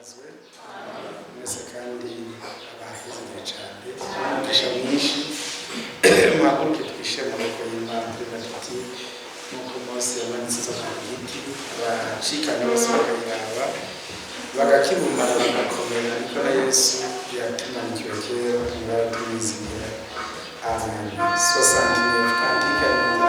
himbazwe mwese kandi abahizigiye cyane umugisha mwinshi muhaguruke twishyire mu maboko y'Imana tuvuga tuti nk'uko Mose yamanitse izo ku giti abacikana bose bakayiraba bagakibumbana bagakomera niko na Yesu yatumanikiwe kera ngaho tumwizigera. Amen. 69 Cantique à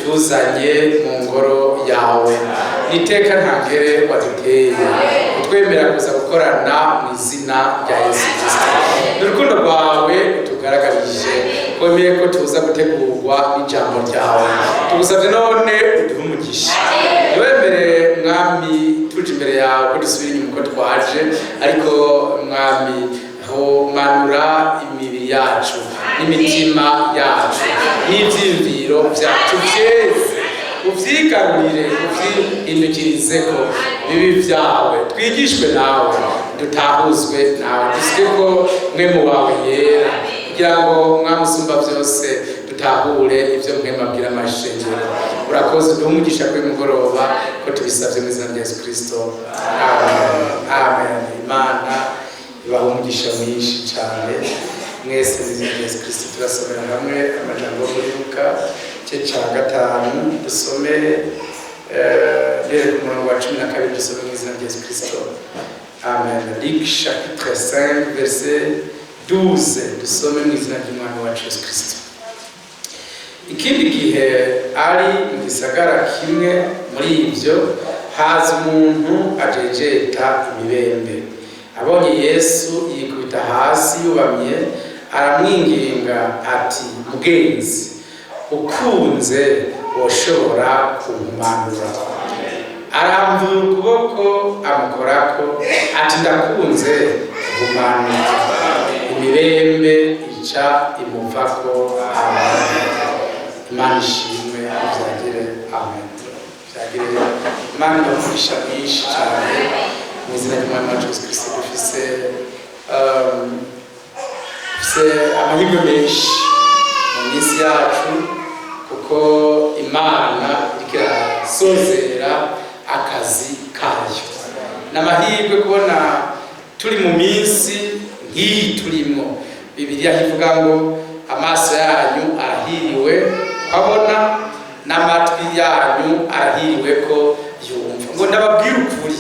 utuzanye mu ngoro yawe. Niteka ntangere waduteye utwemera kuza gukorana mu izina rya Yesu Kristo. Urukundo rwawe utugaragarije wemeye ko tuza gutegurwa n'ijambo ryawe. Tugusabye none uduhe umugisha. Wemere mwami tuje imbere yawe ko dusubira inyuma uko twaje, ariko mwami manura imibiri yacu n'imitima yacu n'ibyiyumviro byacu byeze, uvyigarurire, uvyihindukirizeko bibi vyawe, twigishwe nawe, dutahuzwe nawe, dusike ko mwe mu wawe yera, kugira ngo mwamusumba byose dutahure ibyo mwe mabwira amashengero. Urakoze uduhe umugisha kuri mugoroba ko tubisabye mu izina rya Yesu Kristo, amen. Amen. Imana ibaha umugisha mwinshi cyane mwese mu izina rya Yesu Kristo. Turasomera hamwe amajambo muri Luka igice cya 5, dusome rero ku murongo wa 12, dusome mu izina rya Yesu Kristo, amen. Luc chapitre 5 verset 12, dusome mu izina ry'umwami wacu Yesu Kristo. Ikindi gihe ari mu gisagara kimwe muri ibyo, haza umuntu ajejeta imibembe. Abonye Yesu yikubita hasi yubamye, aramwinginga ati, mugenzi, ukunze woshobora kumpanura. Arambura ukuboko amukorako ati, ndakunze kumpanura. Imibembe ica imuvako. Amen. Imana ishimwe, byagire amen. Byagire Imana ibamugisha mwinshi cyane mu izina ry'umwami wacu Yesu Kristo. Dufise amahirwe menshi mu minsi yacu, kuko Imana iriko irasozera akazi kayo. N'amahirwe kubona turi mu minsi nk'iyi turimo. Bibiliya ivuga ngo amaso yanyu arahiriwe abona, n'amatwi yanyu arahiriwe ko yumva. Ngo ndababwira ukuri,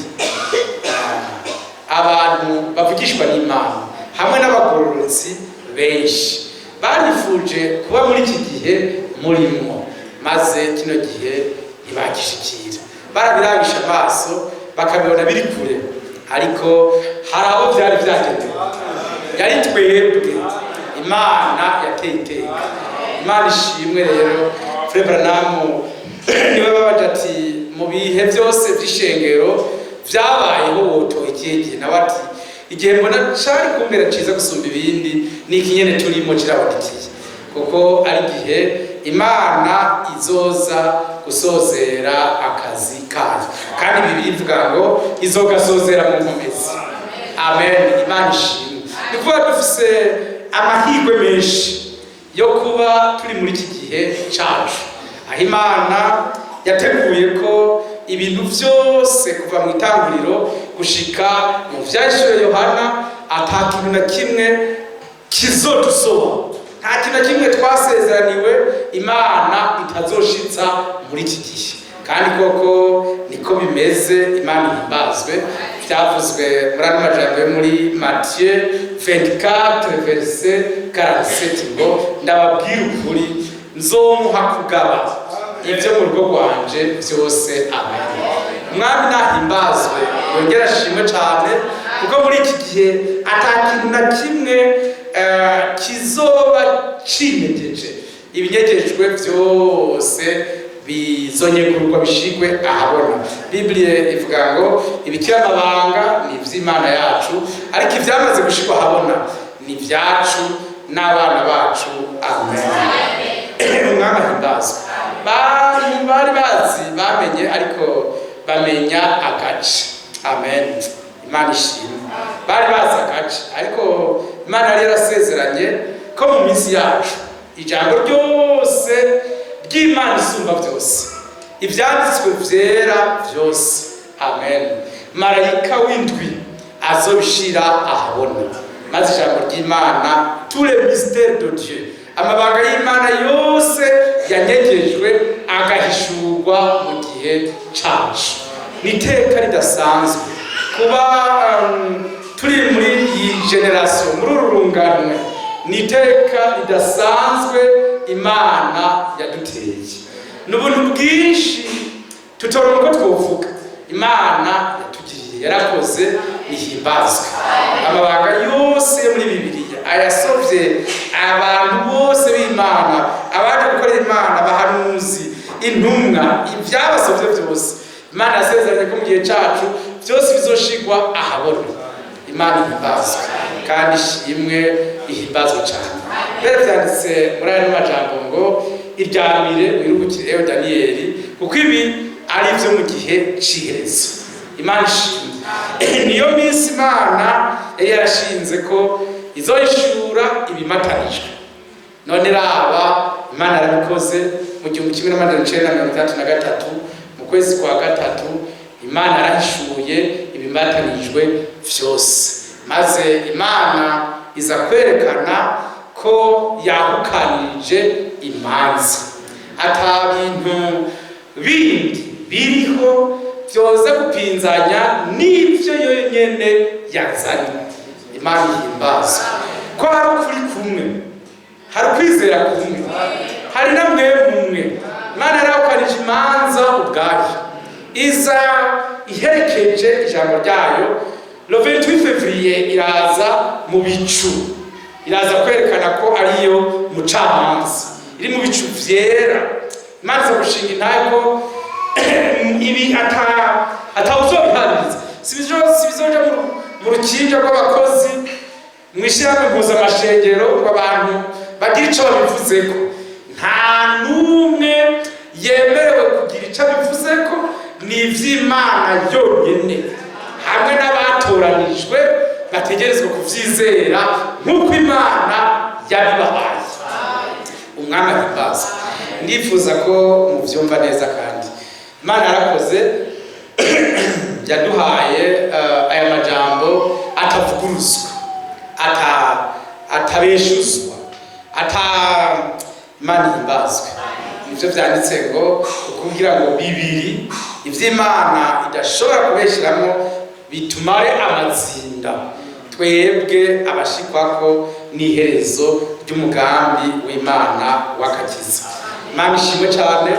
abantu bavugishwa n'Imana hamwe n'abagororotsi benshi barifuje kuba muri iki gihe murimo, maze kino gihe ntibagishikira. Barabirabisha amaso bakabibona biri kure, ariko hari abo byari byagenewe. Yari twebwe Imana yateye iteka. Imana ishimwe. Rero Frère Branham niwe babaje ati, mu bihe byose by'ishengero byabayeho wotoye ikihe gihe? Nawe ati, igihe mbona cari kumbera ciza gusumba ibindi ni ikinyene turimo kirabonekeye, kuko ari igihe Imana izoza gusozera akazi kayo, kandi Bibiliya ivuga ngo izogasozera mu nkomezi. Amen. Imana ishimwe. Ni kuvuga dufise amahirwe menshi yo kuba turi muri iki gihe cacu, aho Imana yateguye ko ibintu byose kuva mu itanguriro gushika mu vyahishuriwe Yohana ata kintu na kimwe kizodusoba, nta kintu na kimwe twasezeraniwe Imana itazoshitsa muri iki gihe. Kandi koko niko bimeze. Imana ihimbazwe. Byavuzwe muri ano majambo yo muri Matthieu 24 verset 47 ngo, ndababwira ukuri, nzomuha kugaba ibyo mu rugo rwanje byose. Amen. Umwami nahimbazwe, yongera ashimwe cyane, kuko muri iki gihe ata kintu na kimwe kizoba cinegeje. Ibinyegejwe byose bizonyegurwa bishigwe ahabona. Bibiliya ivuga ngo ibikira amabanga ni ivy'Imana yacu, ariko ivyamaze gushigwa ahabona ni ibyacu n'abana bacu. Amen. Umwami ahimbazwe. Bari bazi, bamenye, ariko bamenya agace. Amen. Imana ishimwe. Bari bazi agace, ariko Imana yari yarasezeranye ko mu minsi yacu ijambo ryose ry'Imana isumba byose, ibyanditswe vyera byose, amen, marayika w'indwi azobishira ahabona, maze ijambo ry'Imana, tous les mystères de Dieu, amabanga y'Imana yose yanyegejwe agahishurwa mu gihe cacu. Niteka ridasanzwe kuba turi muri iyi generation, muri urunganwe. Niteka ridasanzwe Imana yaduteye. n'ubuntu bwinshi tutoronka uko twovuga. Imana yatugiriye, yarakoze, ihimbazwe. Amabanga yose muri Bibiliya ayasovye abantu bose b'Imana, abaje gukorera Imana, abahanuzi, intumwa, ivyabasovye byose. Imana yasezeranye ko mu gihe cacu byose bizoshigwa ahabona. Imana ihimbazwe kandi ishimwe, ihimbazwe cyane. Rero byanditse muri aya majambo ngo iryamire wirubukire ewe Daniyeli, kuko ibi ari byo mu gihe c'iherezo. Imana ishimwe. Niyo minsi Imana yari yarashinze ko izoyishura ibimatanijwe. None raba Imana yarabikoze mu 1963 mu kwezi kwa gatatu. Imana yarahishuye ibimatanijwe vyose, maze Imana iza kwerekana ko yahukanije imanza, ata bintu bindi biriho byoza gupinzanya n'ivyo yonyene yazanye. Imana ihimbazwe ko hari ukuri kumwe, hari ukwizera kumwe, hari na mwemwe. Imana yarahukanije imanza ubwayo, iza iherekeje ijambo ryayo. Le 28 février iraza mu bicu, iraza kwerekana ko ariyo mucamanza, iri mu bicu vyera. Imana iza gushinga intaye ko ibi atawuzobihaniriza, sibizoja mu rukinja rw'abakozi, mw'ishirahamwe mpuzamashengero rw'abantu bagira ico babivuzeko. Nta n'umwe yemerewe kugira ico abivuzeko, ni ivy'Imana yonyene hamwe n'abatoranijwe bategerezwa kuvyizera nk'uko Imana yabibahaye. Umwami ahimbaza. Ndifuza ko muvyumva neza kandi Imana yarakoze yaduhaye aya majambo atavuguruzwa, atabeshuzwa, Imana ihimbazwe. Nivyo vyanditse ngo kugira ngo bibiri ivy'Imana idashobora kubesheramo bitumare amazinda, twebwe abashikwako n'iherezo ry'umugambi w'Imana w'akakiza. Imana ishimwe cyane.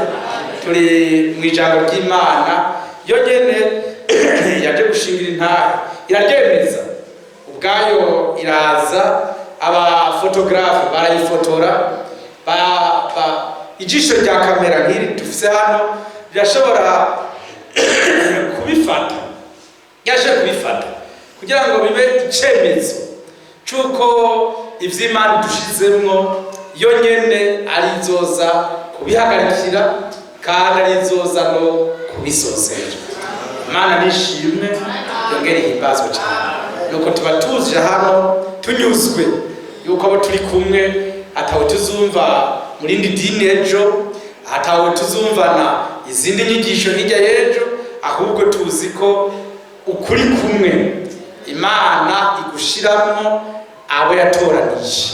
Turi mu ijambo ry'Imana yonyene yaje gushingira intahe, iraryemeza ubwayo. Iraza, abafotografe barayifotora, ijisho rya kamera nk'iri dufise hano rirashobora kubifata, yaje kubifata kugira ngo bibe icemezo cy'uko ivy'Imana dushizemwo yonyene ari izoza kubihagarikira kandi ari izoza no kubisozera. Imana nishimwe, yongere ihimbazwe cyane. Nuko tuba tuje hano tunyuzwe yuko abo turi kumwe atawe tuzumva muri ndi dini ejo, atawe tuzumvana izindi nyigisho hirya y'ejo, ahubwo tuzi ko ukuri kumwe Imana igushiramo abo yatoranije,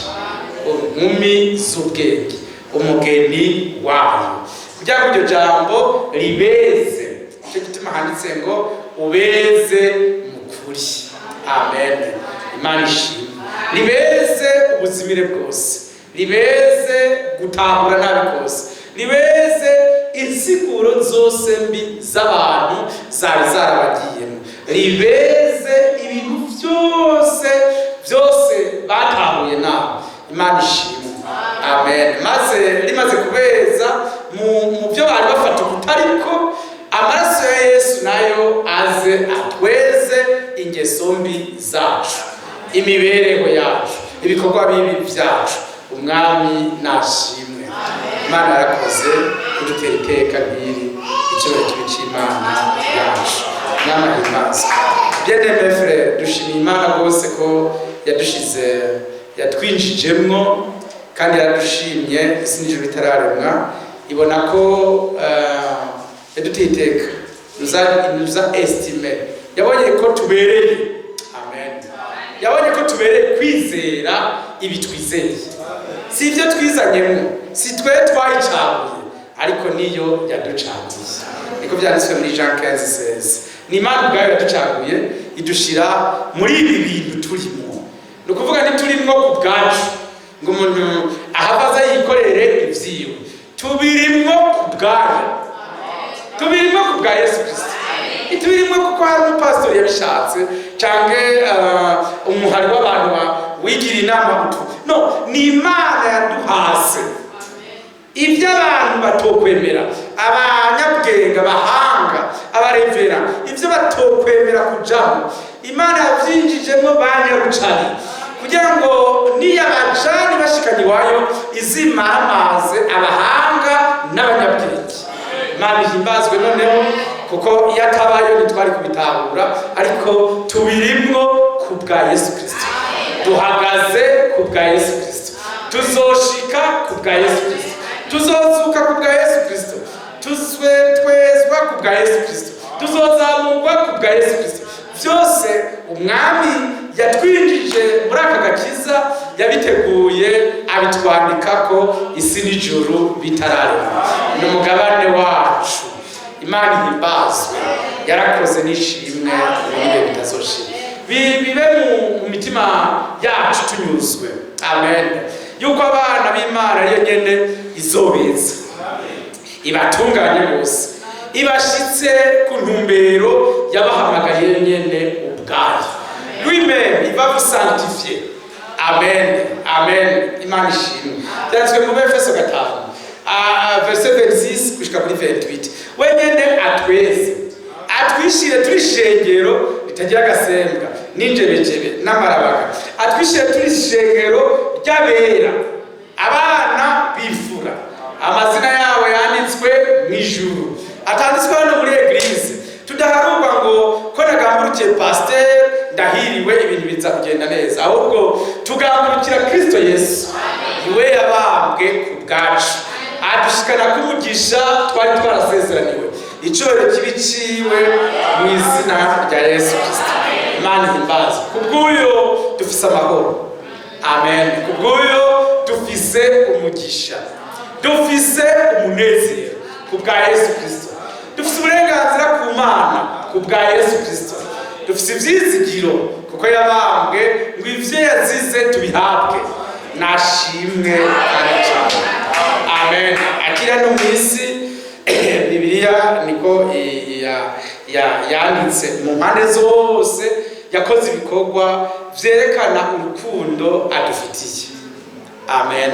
inkumi z'ubwenge, umugeni wayo, kugira ngo iryo jambo ribeze. Icyo gituma handitse ngo ubeze mu kuri. Amen. Imana ishimwe. Ribeze ubuzimire bwose, ribeze gutahura nabi kose, ribeze insiguro zose mbi z'abantu zari zarabagiyemo, ribeze ibintu byose batahuye nabi. Imana ishimwe. Amen. Maze rimaze kubeza mu byo bari bafata kutariko, amaraso ya Yesu nayo aze atweze ingeso mbi zacu, imibereho yacu, ibikorwa bibi byacu. Umwami nashimwe. Imana yarakoze kudutera iteka nk'iri, icyubahiro kibe cy'Imana yacu. N'amahimbaza. Bien-aimé frère, dushimiye Imana rwose ko yatwinjijemwo kandi yaradushimye. Isi n'ijuru bitararemwa ibona ko yaduteye iteka, nuza estime, yabonye ko tubereye. Amen. Yabonye ko tubereye kwizera ibi twizeye, si ibyo twizanyemo, si twe twayicabuye, ariko niyo yaducaguye. Niko byanditswe muri Jean 15:16. Ni Imana ubwayo yaducaguye idushira muri ibi bintu turimo. Ni ukuvuga ntiturimwo ku bwacu ngo umuntu ahavaza yikorere ivyiwe, tubirimwo ku bwayo, tubirimo ku bwa Yesu Kristo. Tubirimo kuko hari umupasitori yabishatse cyangwa umuhari w'abantu wigira inama mutu. No, ni Imana yaduhase ibyo abantu batokwemera, abanyabwenge, abahanga, abarevera, ibyo batokwemera kujamo, Imana yabyinjijemo banyarucari kugira ngo niyabajani bashikanye iwayo izimaramaze abahanga n'abanyabwenge. Imana ihimbazwe noneho kuko iyo atabayo ntitwari kubitahura, ariko tubirimwo ku bwa Yesu Kristo, duhagaze ku bwa Yesu Kristo, tuzoshika ku bwa Yesu Kristo, tuzozuka ku bwa Yesu Kristo, tuzwezwa ku bwa Yesu Kristo, tuzozamurwa ku bwa Yesu Kristo. Byose umwami yatwinjije muri aka gakiza, yabiteguye abitwandika ko isi n'ijuru bitararema. Ni umugabane wacu. Imana ihimbazwe, yarakoze n'ishimwe ibihe bitazoshira, bibe mu mitima yacu tunyuzwe. Amen. Yuko abana b'Imana ariyo nyene izobeza, ibatunganye bose, ibashitse ku ntumbero yabahamagaye nyene ubwayo. Lui-même il va vous sanctifier. Amen. Amen. Imana ishimwe. Byanditswe mu Efeso 5 verset 26 gushika kuri 28. Wenyene atweze, atwishire turi shengero ritagira agasembwa n'injebejebe n'amarabaga, atwishire turi shengero ry'abera, abana bifura, amazina yabo yanditswe mu ijuru, atanditswe hano muri eglise. Tudaharurwa ngo ko nagamburukiye pasteur ndahiriwe ibintu biza kugenda neza, ahubwo tugambukira Kristo Yesu, iwe yabambwe ku bwacu, adushikana kumugisha twari twarasezeraniwe. Icoro kibiciwe mu izina rya Yesu Kristo. Imana ihimbaze. Kubw'uyo dufise amahoro. Amen. Kubw'uyo dufise umugisha, dufise umunezero ku bwa Yesu Kristo, dufise uburenganzira ku Mana ku bwa Yesu Kristo, dufise ivyizigiro kuko yabambwe ngo ivyo yazize tubihabwe. Nashimwe kandi cyane. Amen. Akira no mwisi Bibiliya niko yanditse mu mpande zose, yakoze ibikorwa vyerekana urukundo adufitiye. Amen.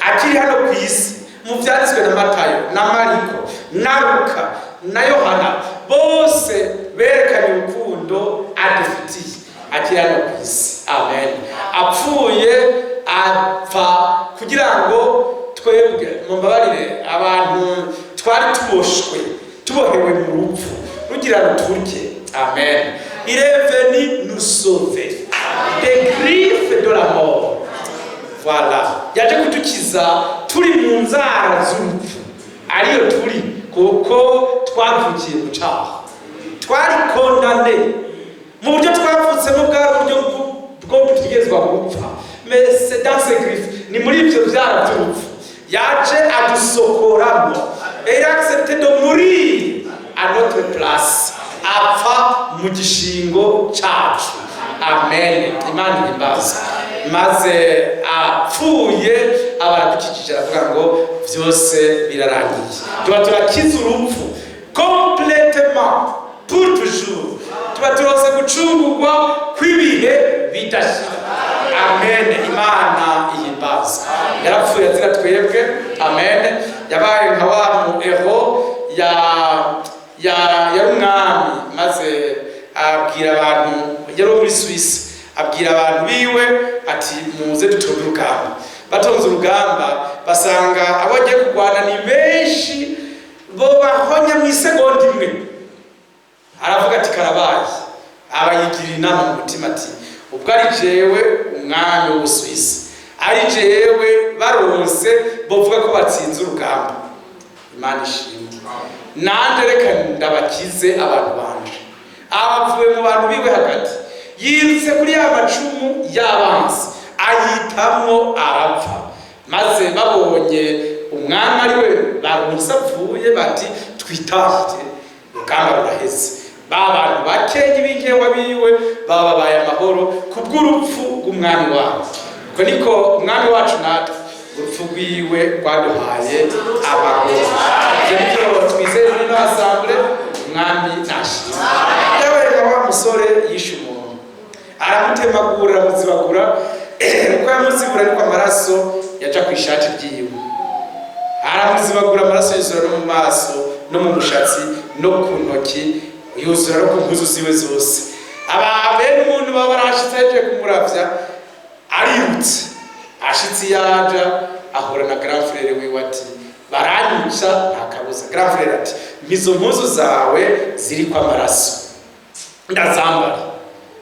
Akiri hano ku isi, mu vyanditswe na Matayo na Mariko na Luka na Yohana, bose berekanye urukundo adufitiye. Akiri hano ku isi. Amen. Apfuye apfa kugira ngo twebwe, mumbabarire, abantu twari tubohewe mu rupfu rugira ruturye. Amen. Il est venu nous sauver des griffes de la mort. Voilà. Yaje kutukiza turi mu nzara z'urupfu, ariyo turi kuko twavukiye mu cyaha, twari condamné mu buryo twavutsemo bwa buryo bwo gutegerezwa gupfa. Mais c'est dans ces griffes, ni muri ibyo byara by'urupfu yaje adusokoramo. Et il a accepté de mourir à notre place, apfa mu gishingo cyacu. Amen. Imana ihimbaze. Maze apfuye abaradukikije aravuga ngo byose birarangiye, tuba turakiza urupfu complètement pour toujours, tuba turose gucungurwa kw'ibihe bidashira. Amen. Imana ihimbaze. Yarapfuye azira twebwe. Amen. Yabaye nka wa mu ero ya umwami, maze abwira abantu, yari muri Suisse, abwira abantu biwe ati muze dutonde urugamba. Batonze urugamba basanga abo agiye kurwana ni benshi, bo bahonya mu isegonda imwe. Aravuga ati karabaye, abayigira inama mu mutima ati ubwo ari jewe umwami w'Ubusuwisi, ari jewe baronse bovuga ko batsinze urugamba. Imana ishimwe. Nanje reka ndabakize abantu banje. Abavuye mu bantu biwe hagati, yirutse kuri ya macumu y'abanzi, ayitamwo arapfa. Maze babonye umwami ari we baronse apfuye, bati twitahire urugamba ruraheze. Abantu bakenye b'inkewa biwe bababaye amahoro kubw'urupfu rw'umwami wabo. Ko niko umwami wacu natwe urupfu rwiwe rwaduhaye abagore. Ibyo nibyo twizeye muri assemble. Umwami nashimwe. Yabaye wa musore yishe umuntu, aramutemagura, aramuzibagura. Uko yamuzibura ariko amaraso yaca ku ishati ryiwe, aramuzibagura, amaraso yuzura no mu maso no mu mushatsi no ku ntoki, yuzura no ku mpuzu ziwe zose. Bene umuntu baba barashitse aje kumuravya, arirutse ashitse yaja ahura na grand frère wiwe ati baranyica nta kabuza. Grand frère ati mizo mpuzu zawe ziri kwa maraso ndazambara,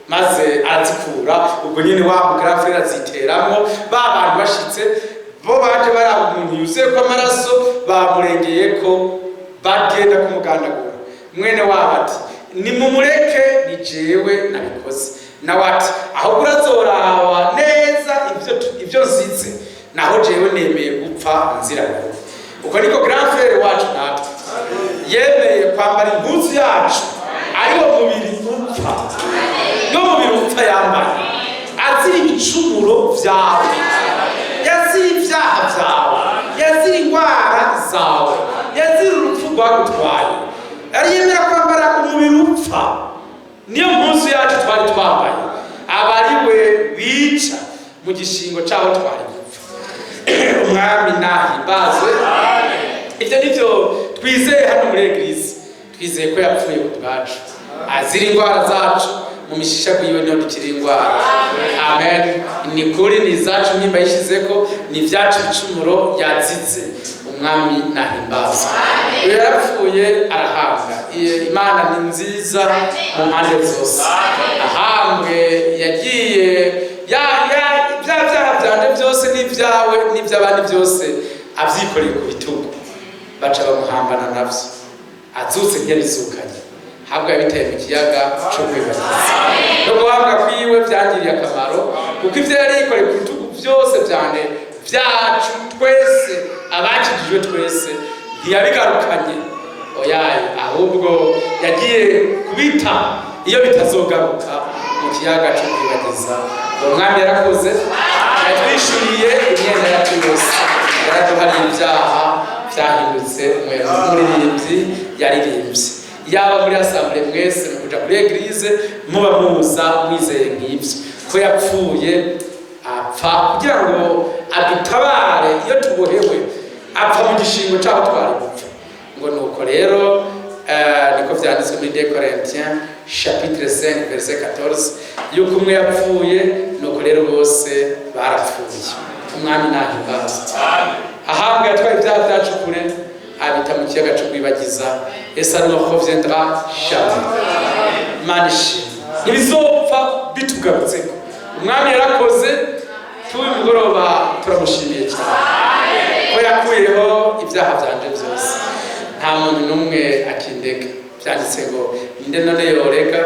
maze arazikura. Ubwo nyene wa grand frère aziteramo, ba bantu bashitse bo baje baraba umuntu yuzuye kwa maraso, bamurengeye ko bagenda kumugandagura. Mwene wabo ati nimumureke ni jewe nabikoze. Nawe ati aho urazoraba neza ibyo nzize, naho jewe nemeye gupfa nzira yawe. Uko niko grand frère wacu natwe yemeye kwambara impuzu yacu ariwo mubiri upfa, no mubiri upfa yambaye, azira ibicumuro vyawe, yazira ivyaha vyawe, yazira ingwara zawe, yazira urupfu rwagutwaye. Ariyemera kwambara umubiri upfa, niyo mpuzu yacu twari twambaye. Abariwe bica mu gishingo cyaho twari gupfa. Umwami nahimbazwe. Ibyo nivyo twizeye hano muri eglise. Twizeye ko yapfuye ku bwacu, azira ingwara zacu, mu mishisha kuyiwe niho dukiri ingwara. Amen. Ni kuri ni zacu nimba yishizeko, ni vyacu bicumuro yazize. Umwami nahimbazwe. Uyo yapfuye arahambwa. Imana ni nziza mu mpande zose. Ahambwe yagiye byaha byanje byose n'ibyawe n'iby'abandi byose avyikoreye ku bitugu, baca bamuhambana navyo. Azutse ntiyabizukanye, habwa yabiteye mu kiyaga cyo kwibagiza. No guhabwa kwiwe byangiriye akamaro, kuko ivyo yari yikoreye ku bitugu byose byane vyacu twese, abakijijwe twese, ntiyabigarukanye. Oyaye, ahubwo yagiye kubita iyo bitazogaruka mu kiyaga cyo kwibagiza. Umwami yarakoze, yatwishuriye imyenda yacu yose, yaraduhariye ibyaha byahindutse umuririmbyi yaririmbye. Yaba muri assemble mwese mukuja kuri eglise muba muza mwizeye nk'ibyo ko yapfuye apfa kugira ngo adutabare iyo tubohewe, apfa mu gishingo cyaho twari gupfa. Ngo nuko rero niko vyanditswe muri 2 Corinthiens chapitre 5 verset 14 yuko umwe yapfuye, nuko rero bose barapfuye. Umwami nahimbazwe. Ahambwe yatwaye ibyaha byacu kure, abita mu kiyaga cyo kwibagiza. Esa no reviendra jamais. Manishi ibizopfa bitugarutseko. Umwami yarakoze, tuwe mugoroba turamushimiye cyane ko yakuyeho ibyaha byanje byose. Nta muntu n'umwe akindeka. Byanditse ngo ninde none yoreka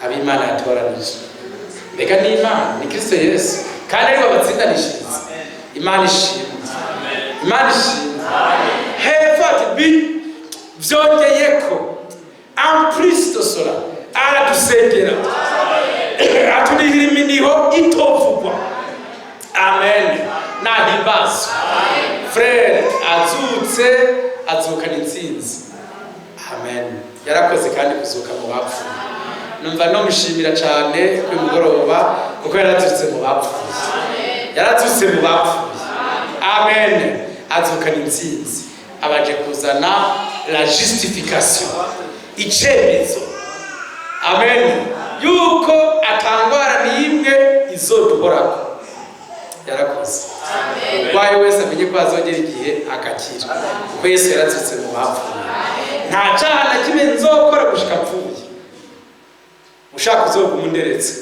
ab'Imana yatoranije. Mbega ni Imana, ni Kristo Yesu, kandi aribo batsindanishiriza. Imana ishimwe. Imana ishimwe. Hevati bi vyongeyeko en plus de cela aradusengera, atunihira iminiho itovugwa. Amen. Nahimbazwe. Frere azutse, azukana intsinzi. Amen. Yarakoze kandi kuzuka mu bapfuye. Numva no mushimira cyane ku mugoroba kuko yarazutse mu bapfuye. Yarazutse mu bapfuye. Amen. Azukana intsinzi. Abaje kuzana la justification, icemezo. Amen. Yuko atangwara n'imwe izoduhorako. Yarakoze. Waye wese amenye ko azogera igihe akakira. Kuko Yesu yarazutse mu bapfuye. Nta cyaha na kimwe nzokora gushika apfuye. Ushaka uzogumunderetse,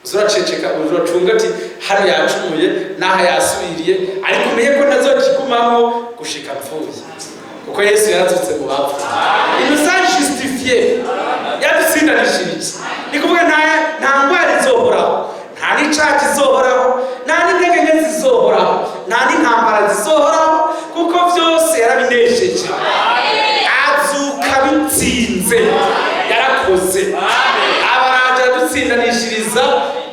uzuraceceka, uzuracunga ati hano yacumuye naha yasubiriye, ariko umenye ko nazokigumamo gushika apfuye. Kuko Yesu yarazutse mu bapfuye. Il nous a justifié. Yadutsindanishirije. Ni kuvuga nta ngwara izohoraho, nta n'icyaha kizohoraho, nta n'intege nke zizohoraho, nta n'intambara zizohoraho, kuko byose yarabinesheje. Azuka bitsinze. Yarakoze. Abaraje dutsindanishiriza.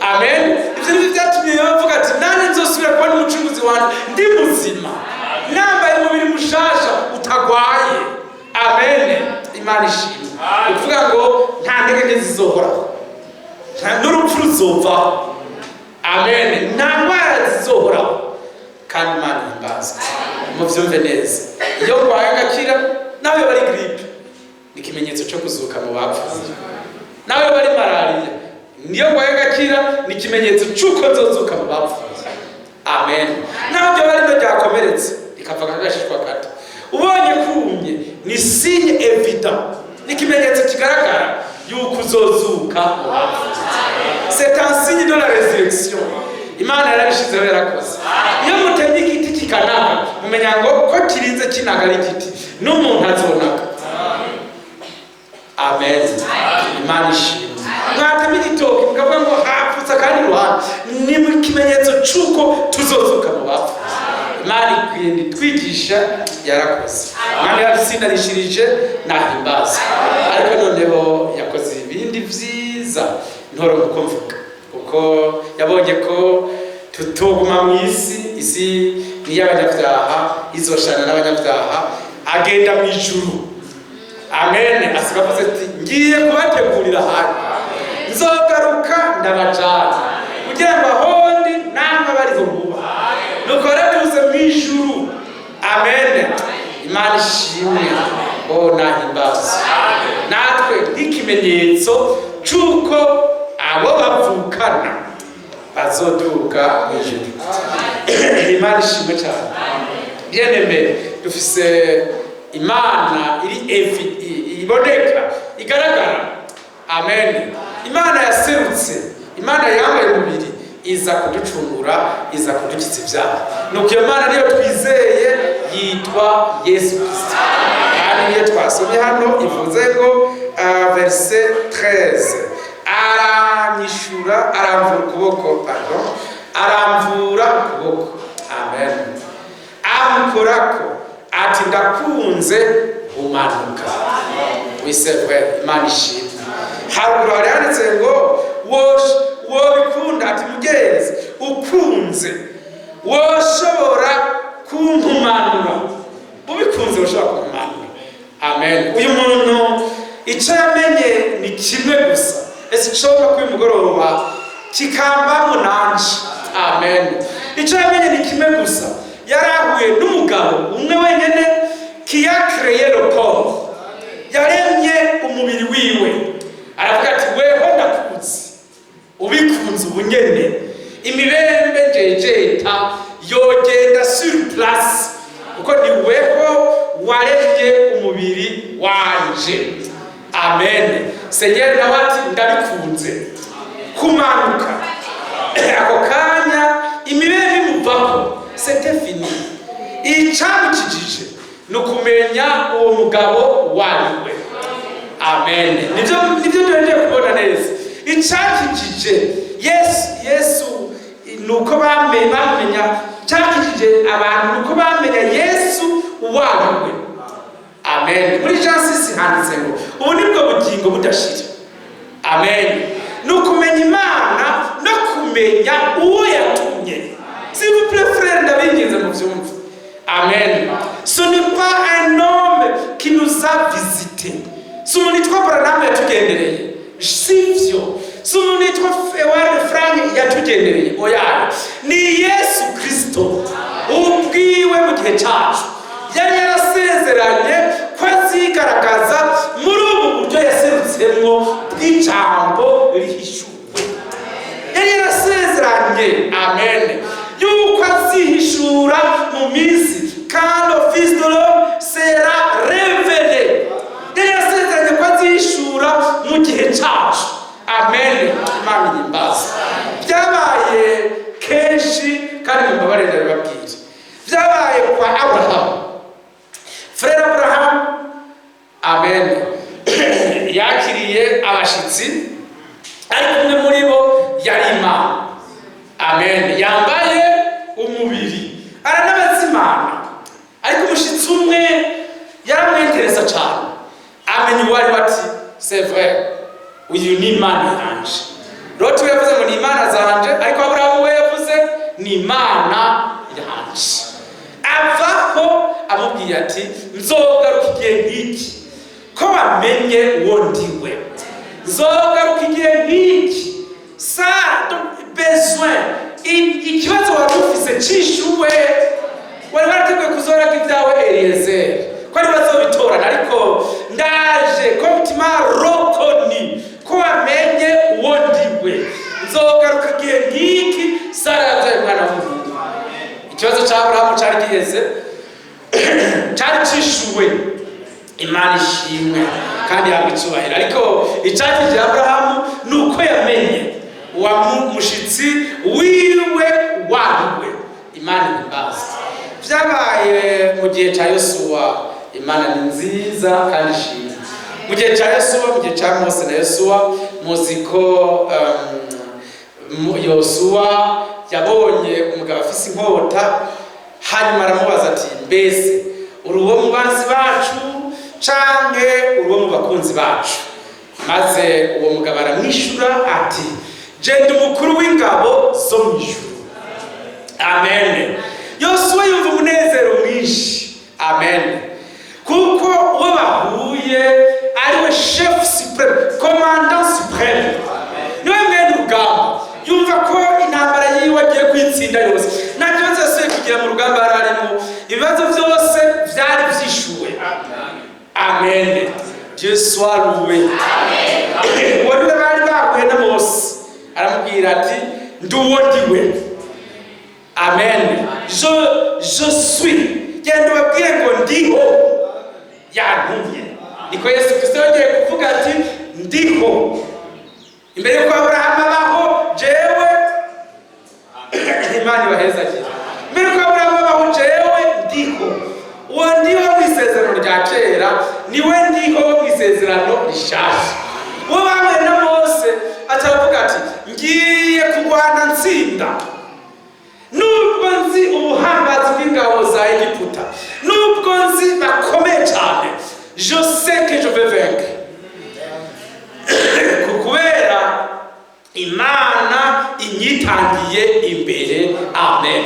Amen. Ibyo byatumye bavuga ati nani nzosubira kubona umucunguzi mukunzi wanjye ndi muzima nambaye umubiri mushasha utagwaye. Amen. Imana ishimwe. Uvuga ngo nta ntege nke zizohoraho, nta n'urupfu ruzovaho. Amen. Nta ndwara zizohoraho kandi Imana ihimbazwe. Muvyumve neza, iyo urwaye agakira, nawe bari gripe ni ikimenyetso cyo kuzuka mu bapfuye. Nawe bari malariya, niyo urwaye agakira ni ikimenyetso cy'uko nzozuka mu bapfuye. Amen. Naho byo bari byakomeretse ikava kagashishwa gato, ubonye kumye ni signe évident, ni ikimenyetso kigaragara yuko uzozuka mu bapfuye. C'est un signe de la résurrection. Imana yarabishizeho yarakoze. Iyo mutemye igiti kikanaga mumenya ngo ko kirinze kinaga ari igiti n'umuntu azonaga. Amen. Imana ishimwe. Mwatemye igitoki mukavuga ngo hapfutse kandi ruhande, ni mu kimenyetso cy'uko tuzozuka mu bapfuye. Imana ikwiye twigisha yarakoze. Imana yabisindarishirije nahimbaza, ariko noneho yakoze ibindi vyiza ntoro uko mvuga, kuko yabonye ko tutoguma mu isi ni y'abanyabyaha, izoshana n'abanyabyaha, agenda mu ijuru. Amen. Asiga avuze ati ngiye kubategurira ahantu nzogaruka ndabajana kugira ngo ahondi namwe bariho muba, nuko rero tuze mu ijuru. Amen. Imana ishimwe. Nahimbaza natwe nk'ikimenyetso cy'uko abo bavukana bazoduka mu ijuru. Imana ishimwe cyane. Bien-aimé, dufise Imana iboneka igaragara. Amen. Imana yaserutse, Imana yambaye umubiri iza kuducungura, iza kudukiza ibyaha. Nuko iyo Mana niyo twizeye yitwa Yesu Kristo. Kandi iyo twasomye hano ivuze ngo verset 13, aranyishura, aramvura ukuboko, aramvura ukuboko. Amen. Amukorako ati ndakunze umanuka. Wisevwe. Imana ishimwe. Haruguru hari handitse ngo wobikunda ati mugenzi ukunze woshobora kumpumanura, ubikunze woshobora kumpumanura. Amen. Uyu muntu icyo yamenye ni kimwe gusa, ese nshobora kuba umugoroba kikambamo nanje. Amen. Icyo yamenye ni kimwe gusa, yarahuye n'umugabo umwe wenyene qui a créé le corps, yaremye umubiri wiwe. Aravuga ati weho ndakuzi, ubikunze ubunyene imibembe njejeta yogenda sur place, kuko ni weho waremye umubiri wanje. Amen. Seigneur nawe ati ndabikunze kumanuka. Ako kanya imibembe imuvako, c'était fini. Icamukijije nukumenya uwo mugabo wariwe. Amen. Nivyo tuende kubona neza. Icakijije Yesu nuko bamenya, cakijije abantu nuko bamenya Yesu wariwe. Amen. Muri Jean 6 handitse ngo ubu nibwo bugingo budashira. Amen. Nukumenya Imana no kumenya uwo yatumye. S'il vous plaît frère, ndabinginze mu vyumva. Amen. Ce n'est pas un homme qui nous a visité. Si umuntu yitwa Branham yatugendereye, sivyo. Si umuntu yitwa Frank yatugendereye, oya. Ni Yesu Kristo ubwiwe mu gihe cyacu yari yarasezeranye ko azigaragaza muri ubu buryo yaserutsemo bw'ijambo rihishuwe. Yari yarasezeranye. Amen. Yuko azihishura mu minsi, quand le Fils de l'homme sera révélé. Yari yarasezeranye ko azihishura mu gihe cyacu. Amen. Imana ihimbaza. Byabaye kenshi kandi mumbabarire ndababwira. Byabaye kwa Abraham. Frère Abraham, amen, yakiriye abashitsi, ariko umwe muri bo yari Imana. Amen. Yambaye umubiri, aranabaza Imana, ariko umushitsi umwe yaramwinteresa cyane. Amenye uwari bati c'est vrai, uyu ni Imana yanje. Loti yavuze ngo ni Imana zanje, ariko Abraham we yavuze ni Imana yanje. yanje avaho amubwiye ati nzogaruka igihe nk'iki ko wamenye uwo ndiwe nzogaruka igihe nk'iki besoin ikibazo wari ufise cishuwe wari warateguye kuzoraga ibyawe Eliezer ko ari bazobitorana ariko ndaje ko mutima rokoni ko wamenye uwo ndiwe nzogaruka igihe nk'iki Sara yabyaye umwana w'umuhungu ikibazo cya Aburahamu cyari giheze cyari cishuwe Imana ishimwe kandi yabwa icyubahiro ariko icyakije Aburahamu ni uko yamenye wa mushitsi wiwe wahiwe Imana imbaza byabaye mu gihe cya Yosuwa Imana ni nziza kandi ishimwe mu gihe cya Yosuwa mu gihe cya Mose na Yosuwa muzi ko Yosuwa yabonye umugabo afise inkota hanyuma aramubaza ati mbese uri uwo mu banzi bacu canke uri uwo mu bakunzi bacu maze uwo mugabo aramwishura ati je ndi umukuru w'ingabo zo mu ijuru amen Yosuwa yumva umunezero mwinshi amen kuko uwo bahuye ariwe chef supreme commandant supreme niwe mwene urugamba yumva ko intambara yiwe agiye kwitsinda yose nta kibazo yasuye kugira mu rugamba yararimo ibibazo byose byari byishuwe amen Dieu soit loué amen uwo niwe bari bahuye na Mose aramubwira ati nduwo ndiwe amen je suis genda ubabwire ngo ndiho yantumye niko Yesu Kristo yongeye kuvuga ati ndiho imbere yuko Aburahamu abaho jewe Imana ibahezagire imbere yuko Aburahamu abaho jewe ndiho uwo ndiho mu isezerano rya kera niwe ndiho mu isezerano rishasha uwo bahuye na Mose atavuga ati ngiye kurwana ntsinda nubwo nzi ubuhambazi bw'ingabo za Egiputa nubwo nzi bakomeye cyane je sais que je vais vaincre kubera Imana inyitangiye imbere amen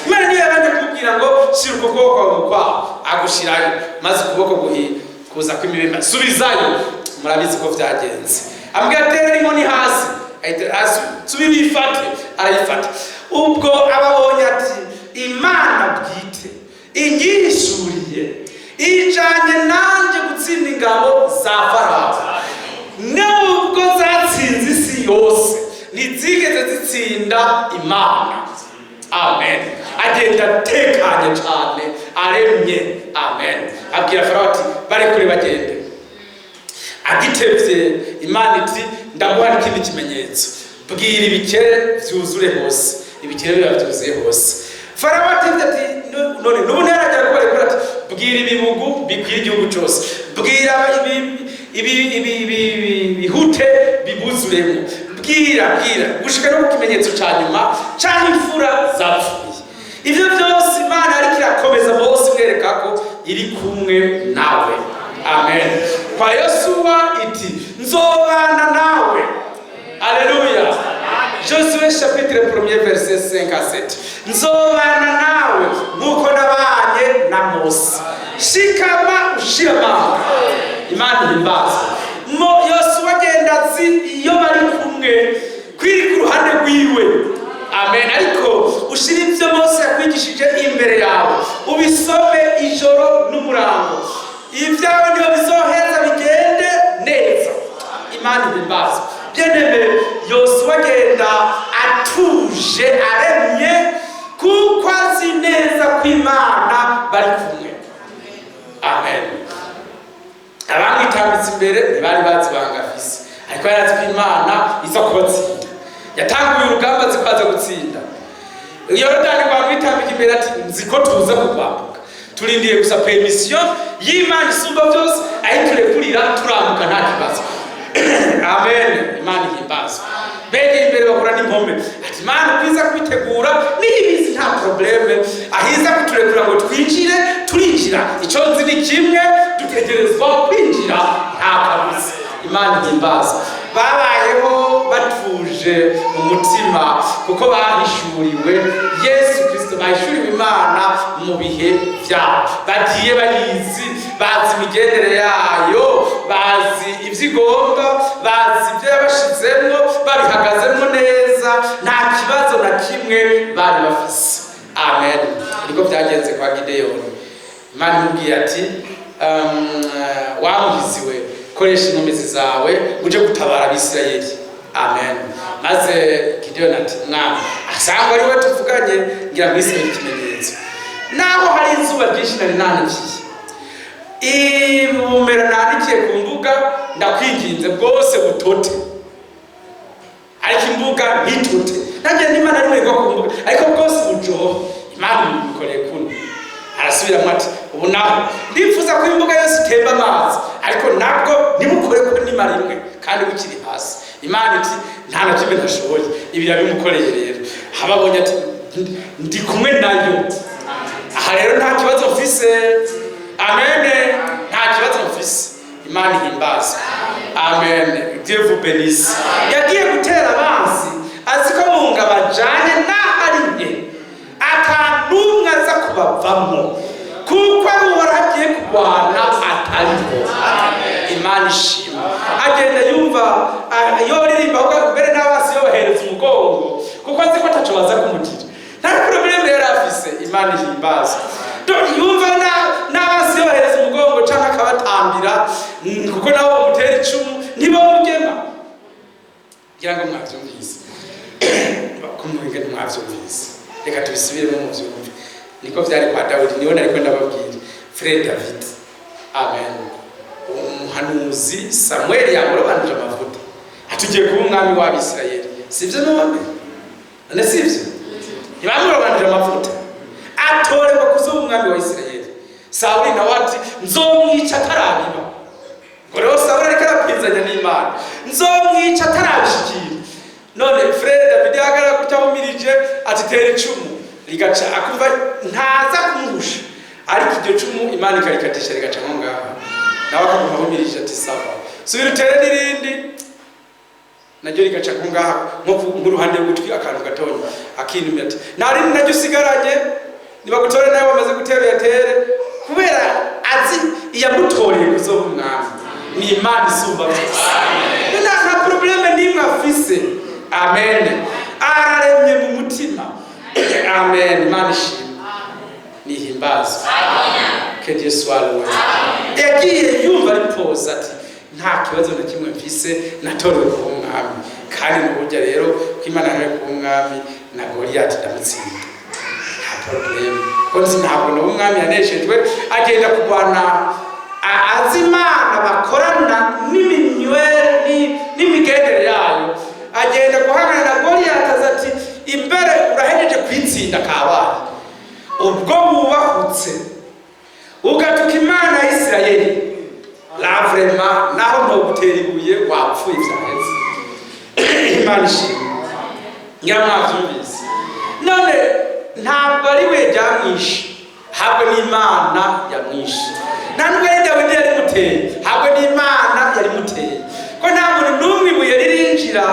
Imana niyo yabanje kubwira ngo shira ukuboko kwawe mu kwawe agushirayo maze ukuboko kuza kw'imibembe subizayo murabizi ko byagenze ambwira atera inkoni hasi subibifate arayifata ubwo ababonye ati Imana bwite inyishuriye ijanye nanje gutsinda ingabo za Farawo nubwo zatsinze isi yose ntizigeze zitsinda Imana amen agenda atekanye cyane aremye amen abwira Farawo ati barekure bagende agitevye Imana iti ndaguha n'ikindi kimenyetso bwira ibikere byuzure hose ibikere biba byuzuye hose Farawo ati none n'ubundi yaragera ko barekura ati bwira ibibugu bikwira igihugu cyose bwira ibihute bibuzuremo bwira gushika no ku kimenyetso cya nyuma cyangwa imfura zapfuye ibyo byose Imana ariko irakomeza bose mwereka ko iri kumwe nawe amen kwa Yosuwa iti nzobana nawe Alléluia. Josué chapitre 1 verset 5 à 7. Nzobana nawe nkuko nabanye na Mose. Shikama ushirama. Imana imbaza. Yosuwa agenda azi iyo bari kumwe kwiri ku ruhande rwiwe. Amen. Ariko ushira ibyo Mose yakwigishije imbere yawe. Ubisome ijoro n'umurango. Ibyawe niyo bizoheza bigende neza. Imana imbaza. Bien-aimé, Yosuwa agenda atuje aremye kuko azi neza ko Imana bari kumwe. Amen. Abamwitambitse imbere ntibari bazi bangafise ariko yari azi ko Imana iza kubatsinda. Yatanguye urugamba zikaza gutsinda. Yorodani bamwitambika imbere ati nziko tuza kukwambuka. Turindiye gusa permission y'Imana isumba byose ayiturekurira turambuka nta kibazo. Amen. Imana ihimbaza. Bege imbere bahura n'impome. Ati Imana kwiza kwitegura n'ibizi nta probleme. Ahiza kuturekura ngo twinjire turinjira. Icyo nzi ni kimwe dutegerezwa kwinjira nta kabuza. Imana ihimbaza. Babayeho batuje mu mutima kuko bahishuriwe Yesu Kristo Kristo bahishuriwe Imana mu bihe byabo, bagiye bayizi, bazi imigendere yayo, bazi ibyo igomba, bazi ibyo yabashizemo, babihagazemo neza, nta kibazo na kimwe bari bafise. Amen. Niko byagenze kwa Gideyoni. Imana imubwiye ati wamuhiziwe, koresha inkomezi zawe uje gutabara Abisirayeli. Amen. Maze Gideyoni ati mwami, asanga ari we tuvuganye, ngira ngo isi ikimenyetso. Naho hari izuba ryinshi nari nanikiye, ibumera nanikiye ku mbuga, ndakwinginze bwose butote, ariko imbuga ntitote. Nanjye n'Imana ari mwego ku mbuga, ariko bwose bujoho. Imana imukoreye kuno. Arasubiramo ati ubu naho ndifuza ko imbuga yose itemba amazi, ariko nabwo nimukore ko n'imara imwe kandi bukiri hasi. Imana iti nta na kimwe ntashoboye, ibi yabimukoreye rero. Hababonye ati ndi kumwe nayo. Aha rero nta kibazo mfise. Amen. Nta kibazo mfise. Imana ihimbaza. Amen. Dieu vous bénisse. Yagiye gutera abansi azi ko mu ngabo ajanye n'ahari nke akanumwe aza kubavamo, kuko ari uwaragiye kurwana atariho. Imana ishima. Agenda yumva yoririmba mbere n'abasi yobahereza umugongo, kuko azi ko ataco baza kumugira. Nta probleme yari afise. Imana ihimbaza. Yumva n'abasi yobahereza umugongo canke akabatambira, kuko nabo bamutera icumu ntibamugema. Ngira ngo mwavyumvise. Kumwenge mwavyumvise. Reka tubisubiremo mu vyumve. Niko vyari kwa Dawidi, niwe nariko ndababwira. Frere David. Amen. Umuhanuzi Samuel yamurobanije amavuta, atugiye kuba umwami w'Abisirayeli. Sivyo none? None sivyo? Ntibamurobanije amavuta, atorerwa kuzoba umwami wa Isirayeli. Sawuli nawe ati nzomwica atarabiba. Ngo rero Sawuli ariko arapinzanya n'Imana, nzomwica atarabishikira. None Frere David yagara kutahumirije ati tera icumu, rigaca akumva ntaza kumuhusha, ariko iryo cumu Imana ikarikatisha rigaca nko ngaha. Nawe akamuhumirije ati sawa, subira utere n'irindi, naryo rigaca nko ngaha, nko mu ruhande rw'ugutwi akantu gatonya, akinumira ati nari naryo usigaranye, nibagutore nawe wamaze gutera yatere, kubera azi iyamutoreye kuzoba umwami ni Imana isumba byose. Nta probleme n'imwe afise. Amen. Araremye mu mutima. Amen. Imana ishimwe nihimbaza. Que Dieu soit loué. Yagiye yumva ripoza ati nta kibazo na kimwe mfise, natorewe kuba umwami. Kandi n'uburyo rero ko Imana ari kuba umwami na Goliath ndamutsinda. Nta probleme. Konzi ntabwo no umwami yaneshejwe, agenda kurwana azi Imana bakorana n'imigendere yayo. Agenda guhangana na Goliath azati imbere urahejeje kwitsinda kabaye. Ubwo bubahutse ugatuka Imana ya Isirayeli, la vraiment naho ntogutera ibuye wapfuye vyaheze. Imana ishimwe. Nyamwavyumvise. None ntabwo ari we yamwishe, habwe n'Imana yamwishe. Ntabwo ari Dawidi yari muteye, habwe n'Imana yari muteye. Ko nta muntu n'umwe ibuye ririnjira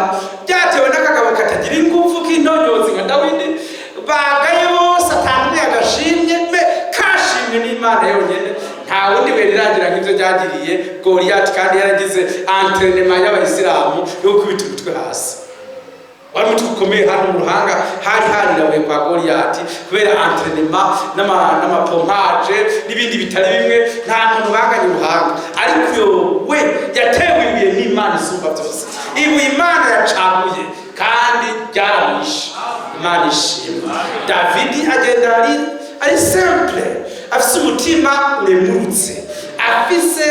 byatewe n'akagabo katagira ingufu k'intonyozi nka Dawidi, bagaye bose atanumwe agashimye, kashimwe n'Imana yonyene. Nta wundi we riragira nk'ivyo byagiriye Goliath, kandi yaragize entraînement y'Abayisilamu yo kubita umutwe hasi. Wari umutwe ukomeye hano mu ruhanga, hari harirabuye kwa Goliath kubera entraînement n'amapompage n'ibindi bitari bimwe, nta muntu banganye uruhanga. Ariko we yatewe ibuye n'Imana isumba byose. Ibuye Imana yacamuye kandi ryaramwishe. Imana ishimwe. David agenda ari simple, afise umutima uremurutse, afise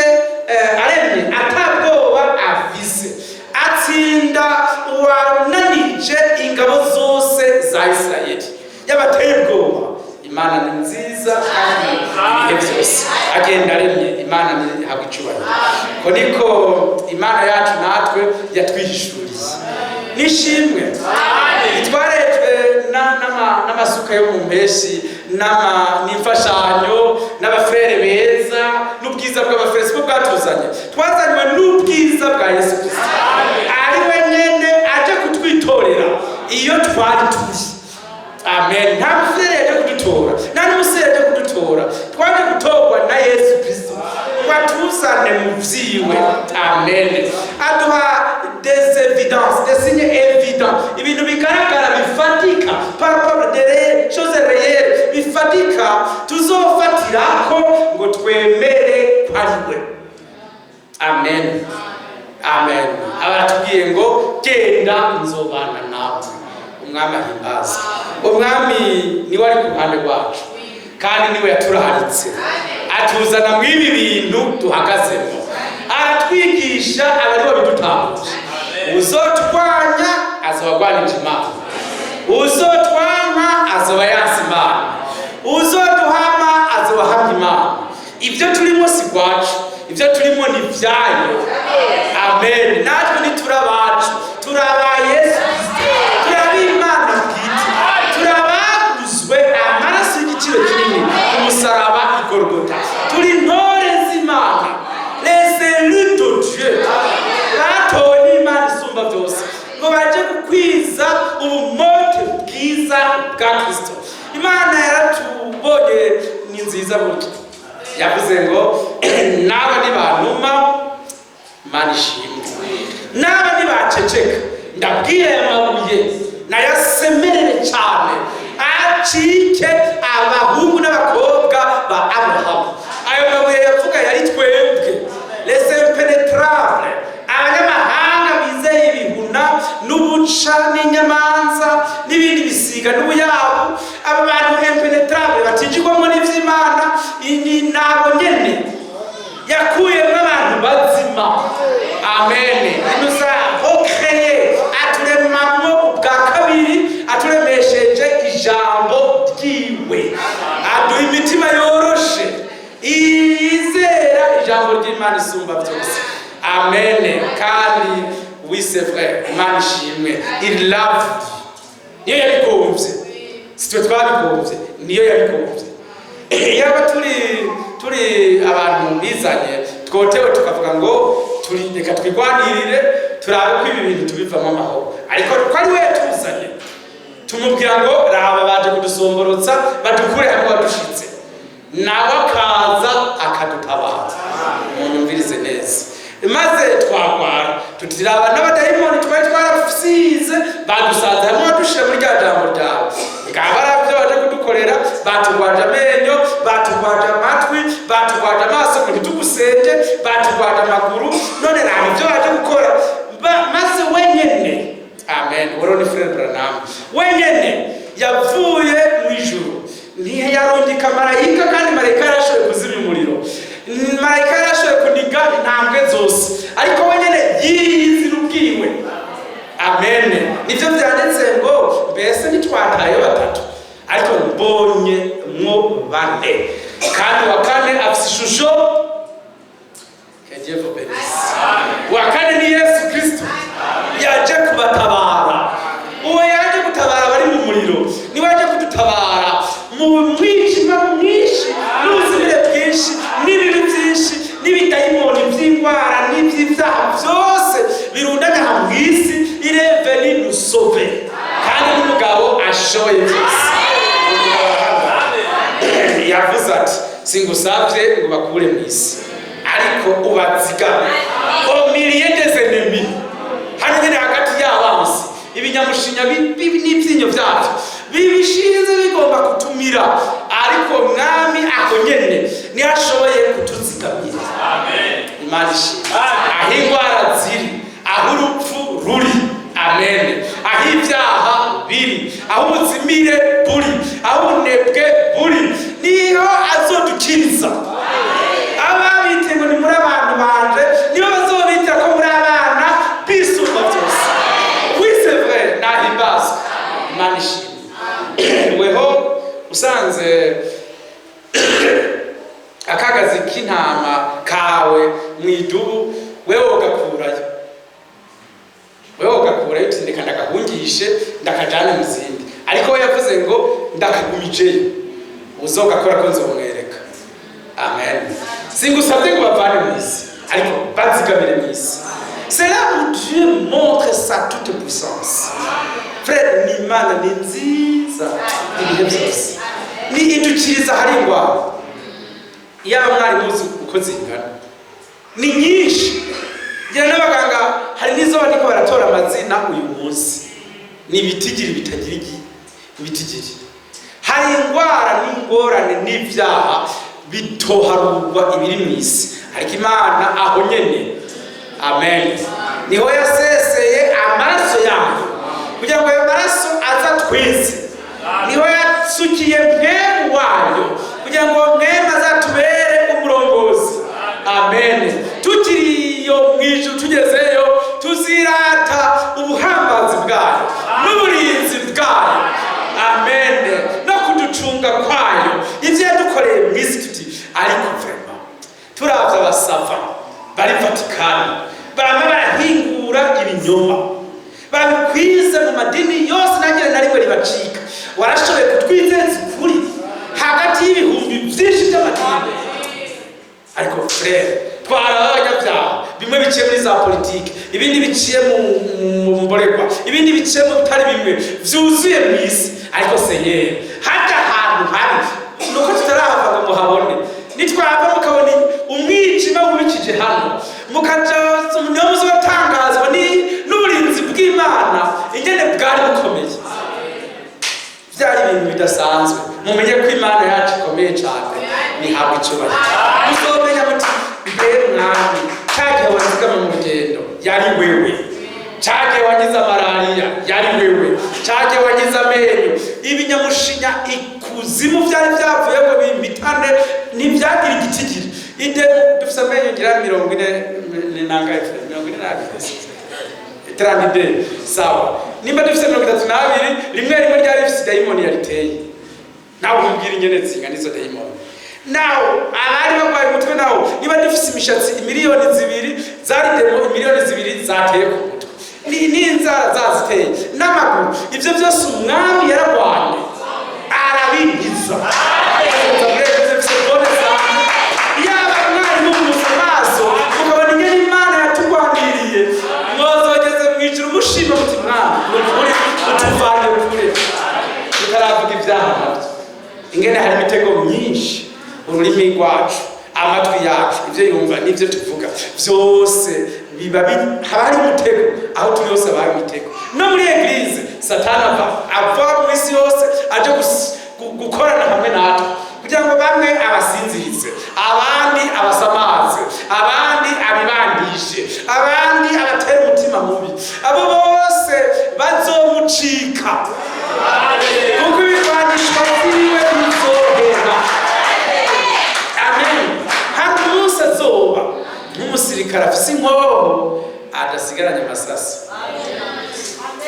aremye atabwoba afise, atsinda uwananije ingabo zose za Isirayeli yabateye ubwoba. Imana ni nziza kandi ibihe byose agenda aremye. Imana ni habwa icubahiro. Ko niko Imana yacu natwe yatwihishuriye. Nishimwe. Twarejwe n'amasuka yo mu mpeshi, n'imfashanyo, n'abafrere beza, n'ubwiza bw'abafrere siko bwatuzanye. Twazanywe n'ubwiza bwa Yesu Kristo. Ari we nyene aje kutwitorera iyo twari turi. Amen. Nta mfrere atuzane mu vyiwe. Amen. Aduha des évidences, des signes évidents, ibintu bigaragara bifatika, par rapport des choses réelles bifatika tuzofatirako ngo twemere kwariwe. Amen. Amen. Abatubwiye ngo genda nzobana nawe. Umwami ahimbaza. Umwami niwe ari ku ruhande rwacu kandi niwe yaturaharitse, atuzana mu ibi bintu duhagazemo, aratwigisha abari babidutambuje. Uzotwanya azobagwanije Imana, uzotwanya azoba yansi Imana, uzoduhama azobahamya Imana. Ibyo turimo si gwacu, ibyo turimo ni vyayo. Amen. Natwe niturabacu, turaba Yesu, turaba Imana bwite, turabaguzwe amaraso y'igiciro kinini ku musaraba i Golgotha. Turi ntore z'Imana, les élus de Dieu, batowe n'Imana isumba byose ngo baje gukwiza ubumote bwiza bwa Kristo. Imana yaratubonye ni nziza buryo, yavuze ngo naba nibantuma Imana ishimwe, naba nibaceceka ndabwira aya mabuye nayasemerere cyane acike abahungu n'abakobwa ba Abrahamu. Ayo mabuye yavuga yari twebwe, les impenetrables, abanyamahanga bizeye ibihuna n'ubuca n'inyamanza n'ibindi bisiga n'ubuyabu. Aba bantu impenetrables batinjirwamo n'ivy'Imana, ni nabo nyene yakuyemo abantu bazima. Amen. Nous a recréé, aturemamo ubwa kabiri, aturemesheje ijambo ryiwe, aduha imitima yoroshe izera ijambo ry'Imana isumba byose. Amen. Kandi oui c'est vrai, Imana ishimwe, il love, niyo yabikumvye, si twe twabikumvye, niyo yabikumvye. Yaba turi abantu bizanye twotewe tukavuga ngo turi reka twigwanirire turabe ko ibi bintu tubivamo amahoro, ariko ko ari we tuzanye tumubwira ngo raba baje kudusomborotsa badukure hamwe badushitse, nawe akaza akadutabaza. Munyumvirize neza, maze twagwara tutiraba n'abadayimoni twari twarafisize badusaza hamwe badushira muri rya jambo ryawe, ngaba byo baje kudukorera, batugwaje amenyo, batugwaje amatwi, batugwaje amaso ngo ntitugusenge, batugwaje amaguru, none ntabwo ibyo baje gukora maze wenyene. Amen. Wero ni Frere Branham wenyene yavuye mu ijuru, ntiyarondika marayika, kandi marayika yarashoboye kuzimya umuriro, marayika yarashoboye kuniga intambwe zose, ariko wenyene yizira ubwiwe. Amen. Nivyo byanditse ngo mbese ntitwataye batatu ariko mbonye mwo bane, kandi wa kane afise ishusho yagiye kubenisi. Wa kane ni Yesu Kristo yaje kubatabara. Uwo yaje gutabara bari mu muriro, ni waje kudutabara mu mwijima mwinshi n'ubuzimire bwinshi n'ibibi byinshi n'ibidayimoni by'indwara n'iby'ibyaha byose birundanya hamwe isi. Ireveni nusove, kandi n'umugabo ashoboye byose. Yavuze ati singusavye ngo bakure mu isi, ariko ubazigame au milieu des ennemis. Hano nyine hagati y'abanzi ibinyamushinya n'ibyinyo byavyo bibishinze bigomba kutumira, ariko mwami ako nyene ni ashoboye kutuzigamira. Amen. Imana ishimwe. Aho indwara ziri, aho urupfu ruri. Amen. Aho ibyaha biri, aho ubuzimire buri, aho ubunebwe buri, niho azodukiriza. Ababite ngo ni muri abantu banje, niho bazobita ko muri abana bisumba byose. Oui c'est vrai, nahimbaza. Imana ishimwe. Weho usanze akagazi k'intama kawe mu idubu, wewe ugakurayo, wewe ugakurayo uti ndeka ndagahungishe ndakajana mu zindi, ariko we yavuze ngo ndakagumijeyo, uzogakora ko nzomwereka. Amen. Singusabye ngo bavane mu isi, ariko bazigamire mu isi. C'est là où Dieu montre sa toute puissance. Frère, ni Imana ni nziza ibihe byose, ni idukiriza hari ingwara. Iyo mwari muzi uko zingana, ni nyinshi. Ngira n'abaganga hari n'izo bariko baratora amazina uyu munsi, ni ibitigiri bitagira ibitigiri. Hari ingwara n'ingorane n'ivyaha bitoharurwa ibiri mw'isi, ariko Imana aho nyene, amen, niho yaseseye amaraso yayo kugira ngo ayo maraso aza twese, niho yasukiye mpemu wayo kugira ngo mpemu azatubere umurongozi, amen. Tukiriyo mw'ijuru tugezeyo tuzirata ubuhambazi bwayo n'uburinzi bwayo, amen, no kuducunga kwayo, ivyo yadukoreye mw'isi tuti ariko vrema turavye abasava bari Vatikani bamwe barahingura ibinyoma babikwize mu madini yose nagira na rimwe ribacika. Warashoboye kutwizeza ukuri hagati y'ibihumbi vyinshi by'amadini, ariko frere twarabanyabyaha, bimwe biciye muri za politiki, ibindi biciye mu mboregwa, ibindi biciye mu bitari bimwe vyuzuye mw'isi. Ariko Senyeri, hata ahantu hari nuko tutarahava ngo muhabone, nitwava mukabona umwijima wubikije hano, mukaja niyo muzotangazwa n'uburinzi bw'Imana ingene bwari bukomeye. Vyari ibintu bidasanzwe. Mumenye ko Imana yacu ikomeye cyane, nihabwa icubahiro. Muzomenya muti mbere mwami cagihe wazigama mu rugendo yari wewe, cagihe wagize malariya yari wewe, cagihe wagize amenyo, ibinyamushinya ikuzimu vyari vyavuye ngo bimpitane ntibyagira igitigiri. Ide dufise amenyo ngira 40 nangaye 40 sawa, nimba dufise 32 rimwe ryari rifise dayimoni yariteye. Nawe umbwira ingene zinga nizo dayimoni. Nawe abari bagwaye umutwe, nawe niba dufise imishatsi miliyoni 2 zari demo miliyoni 2 zateye ku mutwe, n'inzara zaziteye n'amaguru, ivyo vyose umwami yaragwanye arabigiza. Mushima muti mwami nukuri utuvanye kure tutaravuga ibyaha navyo. Ingene hari imitego myinshi, ururimi rwacu, amatwi yacu, ivyo yumva n'ivyo tuvuga vyose biba haba hari umutego. Aho turi hose haba hari imitego. No muri eglise Satani ava mu isi yose aje gukorana hamwe natwe kugira ngo bamwe abasinzirize, abandi abasamaze, abandi abibandishe, abandi abatera umutima mubi. Abo bose bazomucika kuko ibivandishwa vyiwe bizohera, amen. Handi umunsi azoba nk'umusirikare afise inkoho adasigaranye amasasi,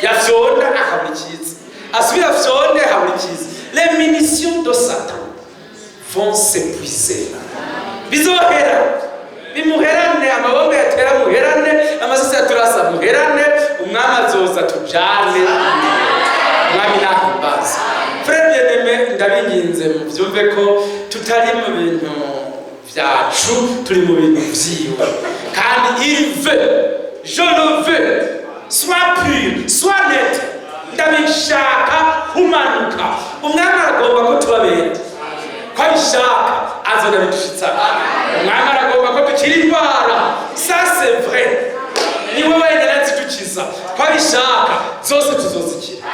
yafyonda akaburikiza, asubira afyonde akaburikiza. Les munitions de Satan vont s'épuiser, bizohera, bimuherane, amabombe yatera muherane, amasasi yaturasa muherane, umwami azoza tujane, umwami nahimbaza. Frère bien-aimé, ndabinginze muvyumve ko tutari mu bintu vyacu, turi mu bintu vyiwe. Kandi il veut, je le veux, sois pur, sois net. Ndabishaka humanuka, umwami aragomba ko tubabera, ko abishaka azona bidushitsa. Umwami aragomba ko dukira indwara, ça c'est vrai, niwe wenyine azidukiza. Ko abishaka zose tuzozikira.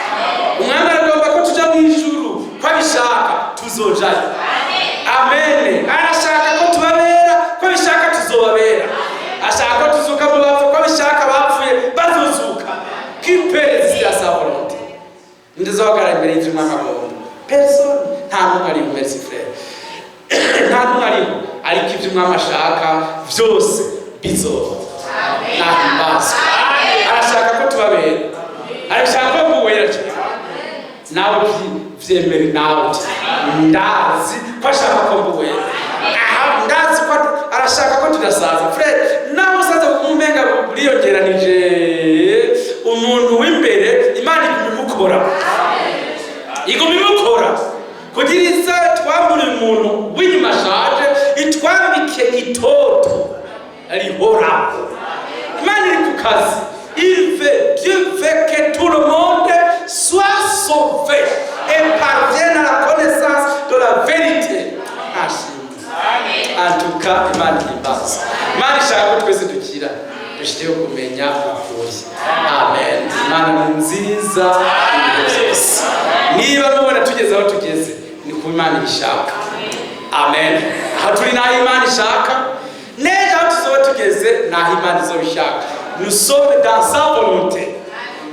Umwami aragomba ko tuja mw'ijuru, ko abishaka tuzojayo, amen. Arashaka ko tubabera, ko abishaka tuzobabera. Ashaka ko tuzuka mu bapfu, ko abishaka bapfuye bazuzuka. Kipezi ya sa volonté. Ndizogara imbere y'Imana bombo. Personne nta numwe ari merci frère. Nta numwe ari, ariko ibyo umwami ashaka vyose bizoba. Amen. Nahimbaza. Arashaka ko tubabera. Arashaka ko muwera cyane. Nawe vyemere nawe. Ndazi ko ashaka ko muwera. Aha ndazi ko arashaka ko tudasaza. Frère, nawe usaza kumumenga buriyongeranije umuntu w'imbere, Imana igumukora. Igumukora kugira iza twambura umuntu w'inyuma ashaje, itwambike itoto rihora. Imana iri ku kazi. Dieu veut que tout le monde soit sauvé et parvienne à la connaissance de la vérité. En tout cas, Imana ihimbaza. Imana ishaka dushyireho kumenya ukuri. Amen. Imana ni nziza ibihe byose. Niba mubona tugeze aho tugeze ni ku Imana ibishaka. Amen. Aho turi n'aho Imana ishaka, neza aho tuzoba tugeze n'aho Imana izobishaka. Nous sommes dans sa volonté.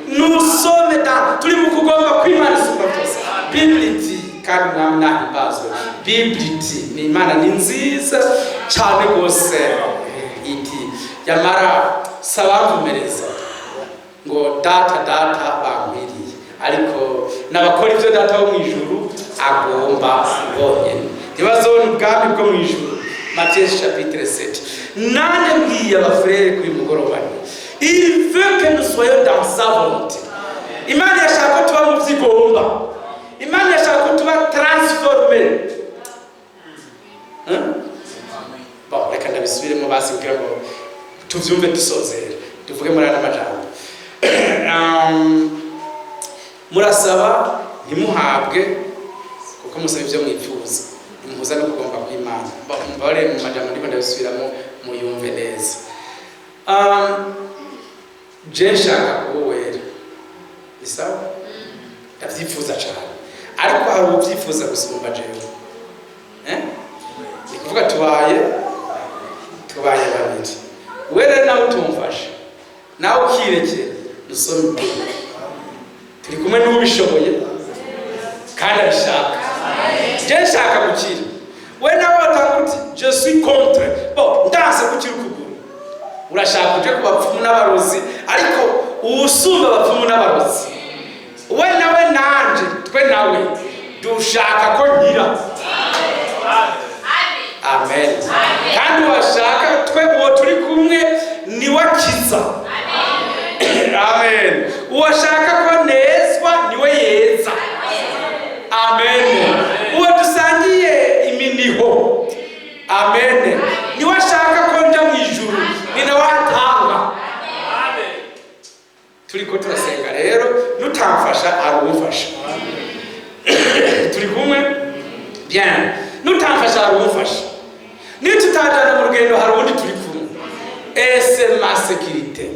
Nous sommes dans, turi mu kugomba kw'Imana isumba byose. Bibility kandi namwe nahimbazwe. Bibility ni Imana ni nziza cyane rwose. Iti yamara sabamvumereza ngo data bankwiriye, ariko n'abakora ibyo data wo mu ijuru agomba bonyene ntibazobona ubwami bwo mu ijuru. Matthieu chapitre 7. Nane mbwiye abafrere kuri mugoroba, il veut que nous soyons dans sa volonté. Imana yashaka ko tuba mu byigomba, Imana yashaka ko tuba transformé. Bon, reka ndabisubiremo basi kugira ngo tuvyumve dusozera, tuvuge muri aya majambo. Murasaba ntimuhabwe kuko musaba ibyo mwifuza, nimuhuza no kugomba kw'Imana. Mbare mu majambo ndiko ndabisubiramo muyumve neza. Je nshaka kuba wera, ni sawa, ndavyifuza cyane, ariko hari ubyifuza gusumba jewe. Ni kuvuga tubaye babiri, wera nawe utumfasha, nawe ukirekera dusome. Turi kumwe n'ubishoboye kandi abishaka. Je nshaka gukira, we nawe watakuti je suis contre. Bon, ndanse gukira ukuguru, urashaka uje kubapfumu n'abarozi, ariko usumba abapfumu n'abarozi. We nawe nanje, twe nawe dushaka ko nkira. Amen. Kandi washaka twe uwo turi kumwe ni wakiza. Amen. Uwashaka ko nezwa niwe yeza. Amen. Uwo dusangiye iminiho. Amen. Ni washaka ko nja mu ijuru ni nawe atanga. Turiko turasenga rero, nutamfasha arumfasha. Turi kumwe? Bien. Nutamfasha arumfasha. Nitutajana mu rugendo hari undi turi kumwe. Ese ma sécurité.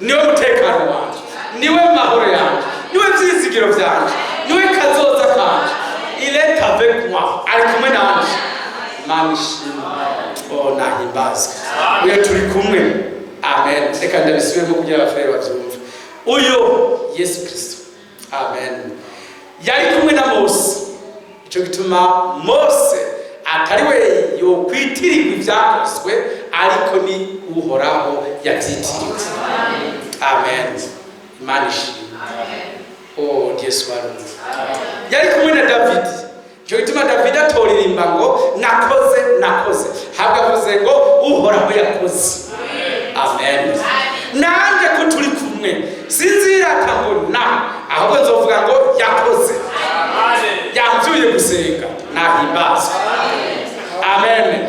Niwe mutekano wanje, niwe mahoro yanje, niwe vyizigiro vyanje, niwe kazoza kanje. Il est avec moi, ari kumwe nanje. Imana ishimwe. Nahimbazwe. Uyo turi kumwe. Amen. Reka ndabisubiremo kugira abafrere bavyumve. Uyo Yesu Kristo. Amen. Yari kumwe na Mose. Ico gituma Mose atariwe yo kwitirirwa ibyakozwe, ariko ni Uhoraho yavyitiriwe. Amen. Imana ishimwe. Yesu warumwe. Yari kumwe na David. Ico gituma David atoririmba ngo nakoze. Habwa avuze ngo Uhoraho yakoze. Amen. Nanje ko turi kumwe sinzirata ngo ahubwo nzovuga ngo yakoze. Yamvyuye gusenga nahimbazwe. Amen.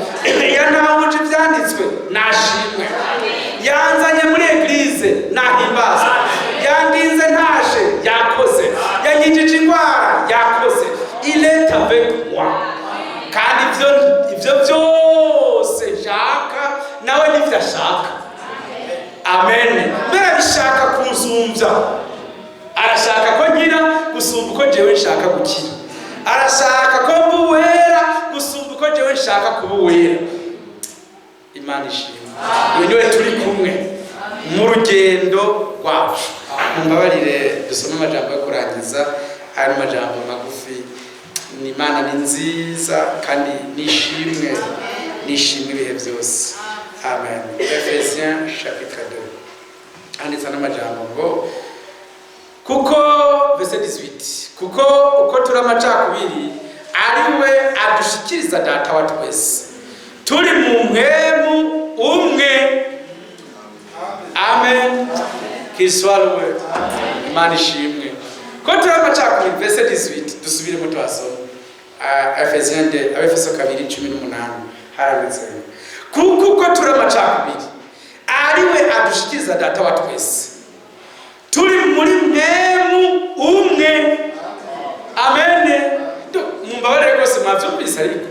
Yanahuje ivyanditswe nashimwe. Yanzanye muri eglise nahimbazwe. Yandinze ntashe yakoze. Yanyijije ingwara yakoze. Il est avec moi. Kandi ivyo byose nshaka nawe nivyo ashaka. Amen. Mbere bishaka kunsumbya. Arashaka ko nkira gusumba uko jewe nshaka gukira. Arashaka ko mbuwera gusumba uko jewe nshaka kubuwera. Imana ishimwe. Uyu niwe turi kumwe mu rugendo rwacu. Mumbabarire dusome amajambo yo kurangiza, hari amajambo magufi. Ni Imana ni nziza kandi nishimwe ibihe byose. Amen. Ephesiens chapitre 2. Handitse n'amajambo ngo kuko verset 18, kuko uko turi amacakubiri ariwe adushikiriza data wa twese, turi mu mpemu umwe. Amen. Kiswaruwe. Imana ishimwe. Ko turi amacakubiri verset 18, dusubire mu twasoma. Ephesiens 2, Efeso 2:18 haranditse kuko uko turi amacakubiri ariwe adushikiriza data wa twese, turi muri mwemu umwe. Amen. Mumbabarire rwose mwavyumvise, ariko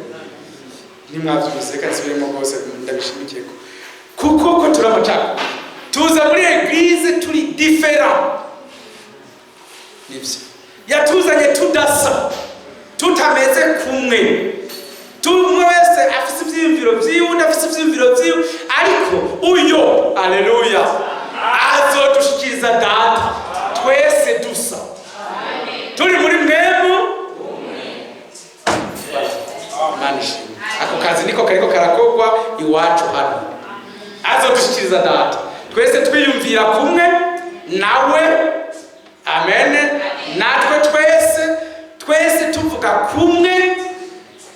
nimwavyumvise reka nsubiremo rwose ndabishimikeko. Kuko uko turi amacakubiri diferent nibyo yatuzanye tudasa tutameze kumwe tumwe wese afise ivyiyumviro vyiwe undi afise ivyiyumviro vyiwe ariko uyo aleluya azodushikiriza data twese dusa turi muri mwemu ako kazi niko kariko karakogwa iwacu hano azodushikiriza data twese twiyumvira kumwe nawe amen natwe twese tuvuga kumwe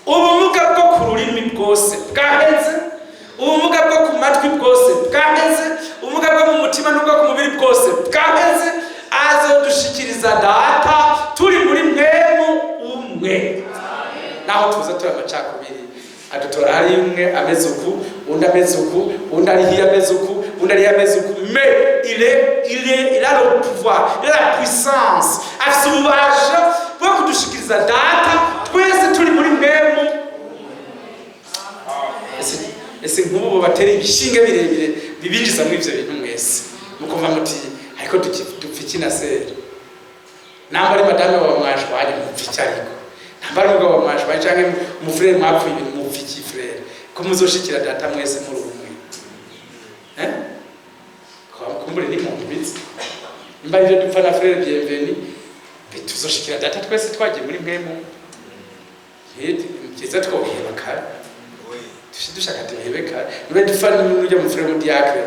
ubumuga bwo ku rurimi bwose bwaheze ubumuga bwo ku matwi bwose bwaheze ubumuga bwo mu mutima n'ubwo ku mubiri bwose bwaheze azodushikiriza data turi muri mwemu umwe naho tuza turi amacakubiri adutora hari umwe ameze uku undi ameze uku undi ari hiya ameze uku undi ari ameze uku mais il a le pouvoir il a la puissance afise ububasha bwo kudushikiriza data twese turi muri mwemu ese nk'ubu batera ibishinge birebire bibinjiza muri ivyo bintu mwese mukumva muti ariko dupfa iki na sera namba ari madame wa mwashwanye mupfa iki ariko namba ari umugabo wa mwashwanye canke umufurere mwapfuye ibintu mupfa iki frere ko muzoshikira data mwese muri umwe kumbure ni muntu bizi mba ivyo dupfa na frere bienveni tuzoshikira data twese twagiye muri mwemu byiza twobiheba kare dushaka tubihebe kare niba dupfa n'ujya mu frere mu diacre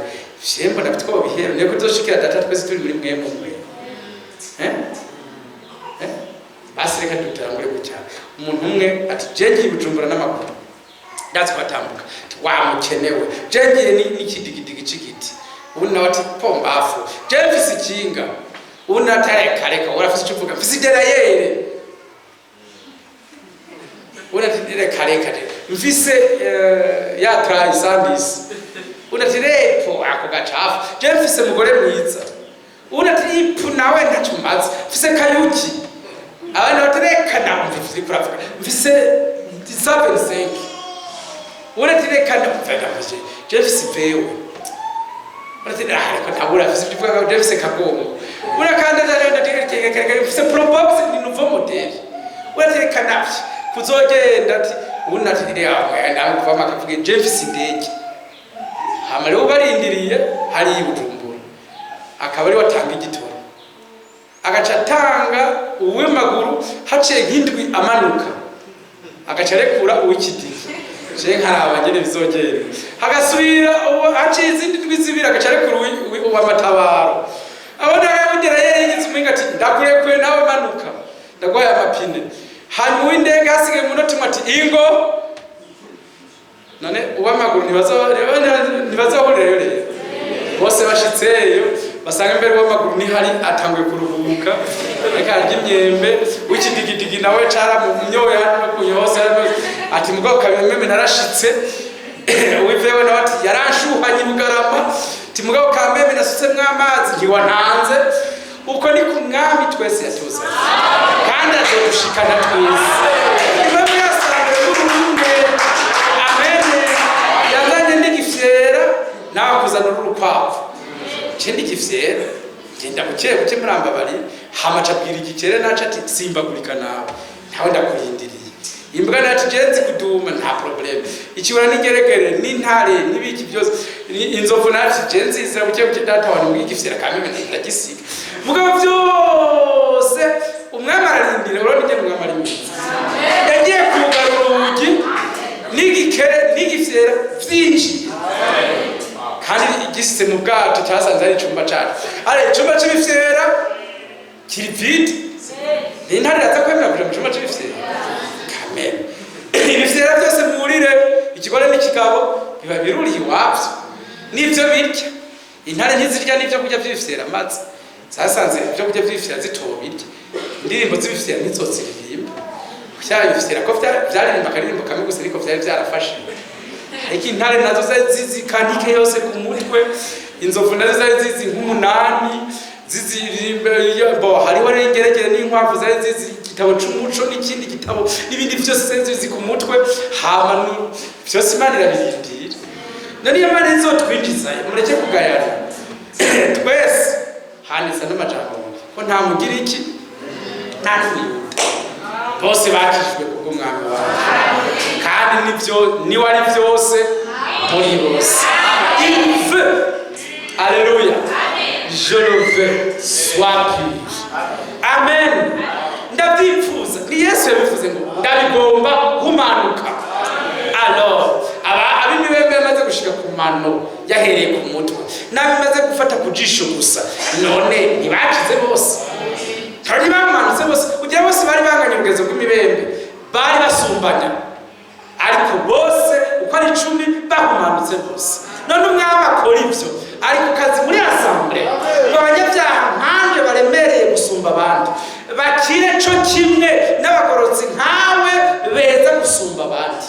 shembo na twobiheba niyo tuzoshikira data twese turi muri mwemu umwe basi reka dutangure gutya umuntu umwe ati jengiye Bujumbura n'amaguru ndazi kwatambuka wamukenewe jengiye n'ikidigidigi c'igiti ubu nawe ati pombafu jemfise ikinga ubu natareka urafise icyo uvuga mfise derayere reka mfise ya traisandis unati repo ako gacafu je mfise mugore mwiza unati ipu nawe ndacumaza mfise kayuki abana batereka na mfise kuravuga mfise 75 unati reka ndamfega mfise je mfise pewe unati ariko ntabura mfise bivuga je mfise kagomo urakanda ndategeka mfise probox ni nouveau modèle unati reka navyo kuzogenda ati unatire yawe nawe kuva makavuge je mfise indege hama rero barindiriye hari Bujumbura akaba ari watanga igitoro agaca tanga uwe maguru haciye nk'indwi amanuka agaca rekura uw'ikidiki je nkarabagene bizogera hagasubira haciye izindi ndwi zibira agaca rekura uwa matabaro abona yabugera yeyigize umenga ati ndakurekwe nawe manuka ndagwaye amapine hanyuma w'indege hasigaye umunota umwe ati ingo none uw'amaguru ntibazahurira rero bose bashitseyo basanga imbere uw'amaguru nihari atanguye kuruhuka reka arya imyembe w'ikidigidigi nawe cara mu myoyo hano kunyose ati mugabo kameme narashitse uwivewe nawe ati yaranshuhanye Bugarama ati mugabo kameme nasutsemwo amazi ntiwantanze uko ni ku mwami twese yatuzanye kandi azodushikana twese impamvu yasanze n'urumwe amene yazanye n'igifyera nawe kuzana urukwavu kindi gifyera genda buke murambabari hamaca abwira igikere naca ati simbagurika nawe ndakurindiriye imbwa nacu jenzi kuduma nta problem ikiwara n'ingeregere n'intare n'ibiki byose inzovu nacu jenzi izira buke data wantu mwigifyera kameme ndagisiga mugabo byose umwami ararindira urabona umwami ararindira yagiye kugarura urugi n'igikere n'igifyera byinshi kandi igise mu bwato cyasanze ari icumba cyacu ari icumba cy'ibifyera kiri vide n'intare yaza kwemera kuja mu cumba cy'ibifyera kameme ibifyera byose mwurire ikigore n'ikigabo biba biruriye iwabyo n'ibyo birya intare ntizirya n'ibyo kurya by'ibifyera maze zasanze ibyo kurya by'ibifyera zitobirya indirimbo z'ibifyera ntizoziririmba kucyara ibifyera ko byaririmba akaririmbo kamwe gusa ariko byari byarafashe ariko intare nazo zari zizi kanike yose ku mutwe inzovu nazo zari zizi nk'umunani hariho n'ingeregere n'inkwavu zari zizi igitabo c'umuco n'ikindi gitabo n'ibindi byose zari zizi ku mutwe hama byose Imana irabirindira none iyo Imana izotwinjiza mureke kugayana twese nanditse n'amajambo ko nta mugira iki nta n'umuyuda bose bakijijwe kubw'umwami wacu kandi nibyo niwe ari byose muri bose. Il veut, alléluia, je le veux, sois pur. Amen. Ndabyifuza ni Yesu yabivuze ngo ndabigomba humanuka. Alors ab'imibembe yamaze gushika ku mano yahereye ku mutwe n'abimaze gufata ku jisho gusa, none ntibakize bose kandi bamanutse bose kugira bose bari banganya urugezo rw'imibembe, bari basumbanya, ariko bose uko ari 10 bahumanutse bose. None umwami akora ibyo ari ku kazi muri assemble ngo abanyabyaha nkanje baremereye gusumba abandi bakire cyo kimwe n'abagorotsi nkawe beza gusumba abandi.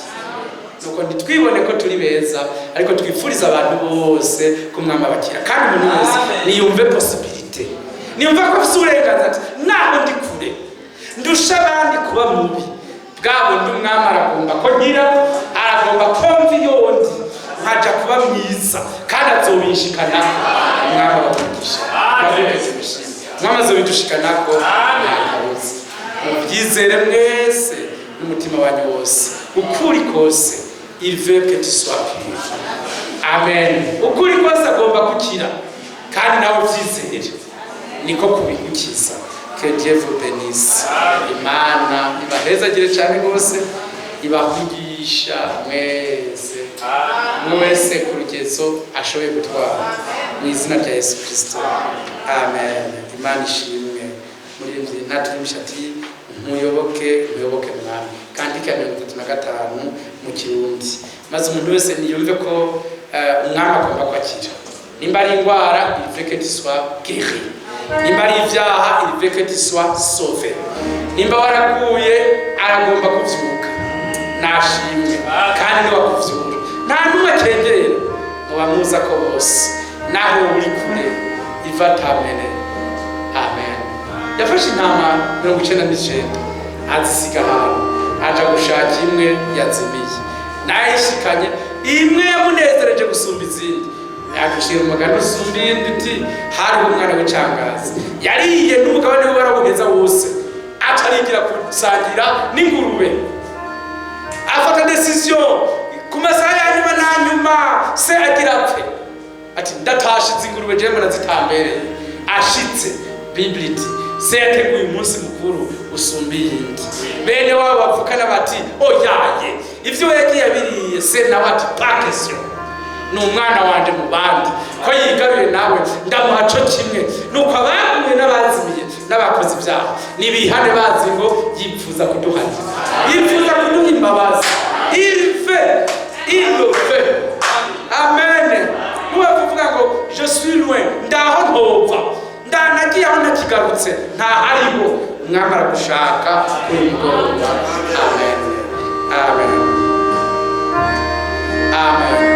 Nuko ntitwibone ko turi beza, ariko twifuriza abantu bose ko umwami abakira, kandi umuntu wese niyumve possibilité, niyumva ko afite uburenganzira ati naho ndi kure ndusha abandi kuba mubi, bwabo ndi umwami aragomba ko ngira, aragomba kumva yondi nkaja kuba mwiza, kandi azobishikana umwami abavugisha umwami azobidushikanako. Mubyizere mwese n'umutima wanyu wose, ukuri kose il veut que tu sois pur. Amen. Ukuri kose agomba gukira, kandi nawe ubyizere niko kubigukiza. Que Dieu vous bénisse. Imana ibahezagire cyane rwose, ibahugisha mwese mwese ku rugezo ashoboye gutwara, mu izina rya Yesu Kristo. Amen. Imana ishimwe. Muri mvi natwimisha ati muyoboke mwami, kandi ka 35 mu Kirundi, maze umuntu wese niyumve ko umwami agomba kwakira. Nimba ari indwara, il veut que tu sois guéri. Nimba ari ibyaha, il veut que tu sois sauvé. Nimba waraguye, aragomba kuvyuka. Nashimwe kandi niwe akuvyura, nta numwe akengera ngo bamuza ko bose, naho uri kure iva tamene. Amen. Yafashe intama 99 azisiga ahantu, aja gushaka imwe yazimiye, nayishikanye imwe yamunezereje gusumba izindi, yagushira umugani usumba iyindi uti hariho umwana w'icangazi yariye n'umugabane we barawugeza wose, aca arigira kusangira n'ingurube, afata decision ku masaha ya nyuma na nyuma, se agira apfe ati ndatashize ingurube je mbona zitambereye. Ashitse Bible iti se yateguye umunsi mukuru usumba iyindi, bene wabo bavukana bati oyaye ivyo yagiye yabiriye, se nawe ati pakesyo ni umwana wanje mu bandi ko yigaruye nawe ndamuha co kimwe. Nuko abaguye n'abazimiye n'abakoze ibyaha nibihane bazi ngo yipfuza kuduhana, yipfuza kuduha imbabazi. Il le fait. Amen. Nuwe kuvuga ngo je suis loin, ndaho ntova, ndanagiye aho nakigarutse nta hariho, umwami aragushaka kuri mugoroba. Amen. Amen. Amen.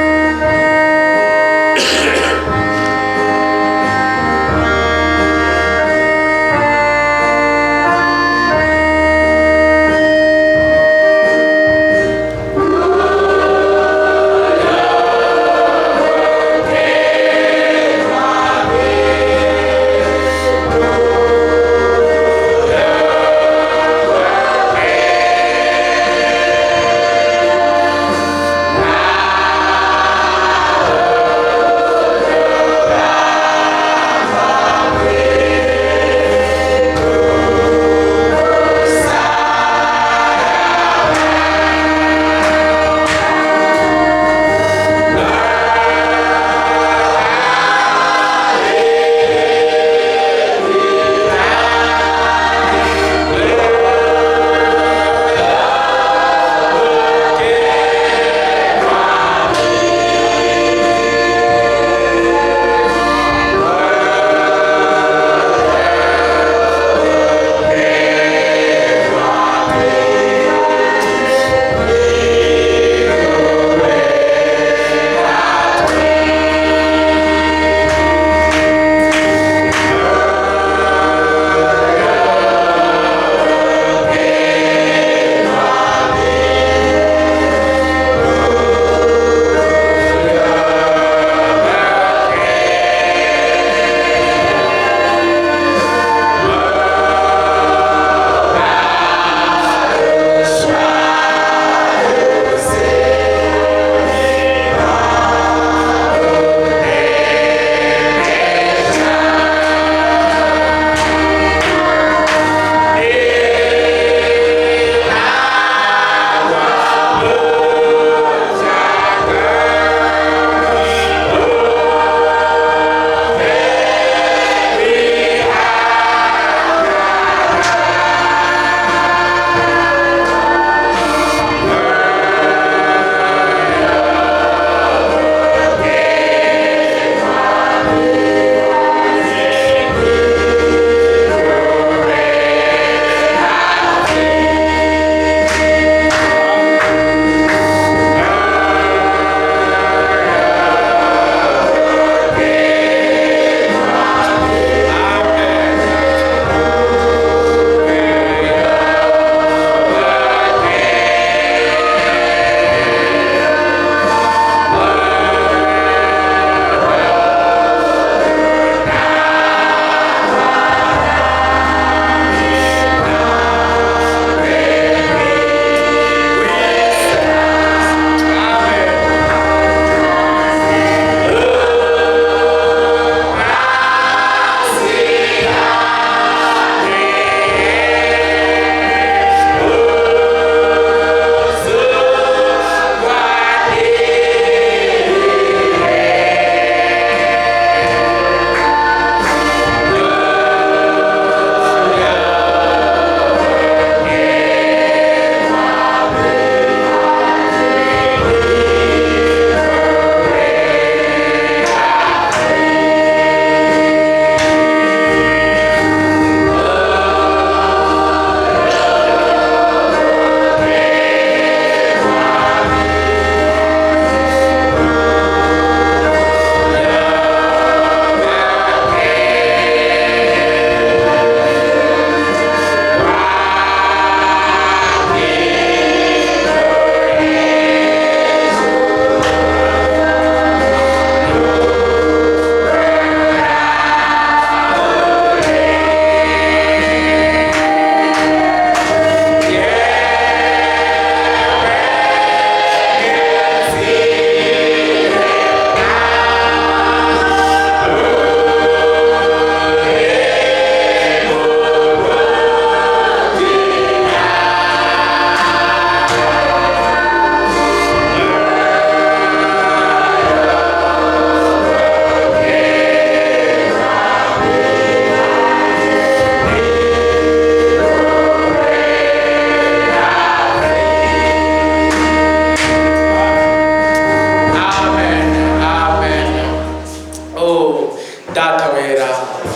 wera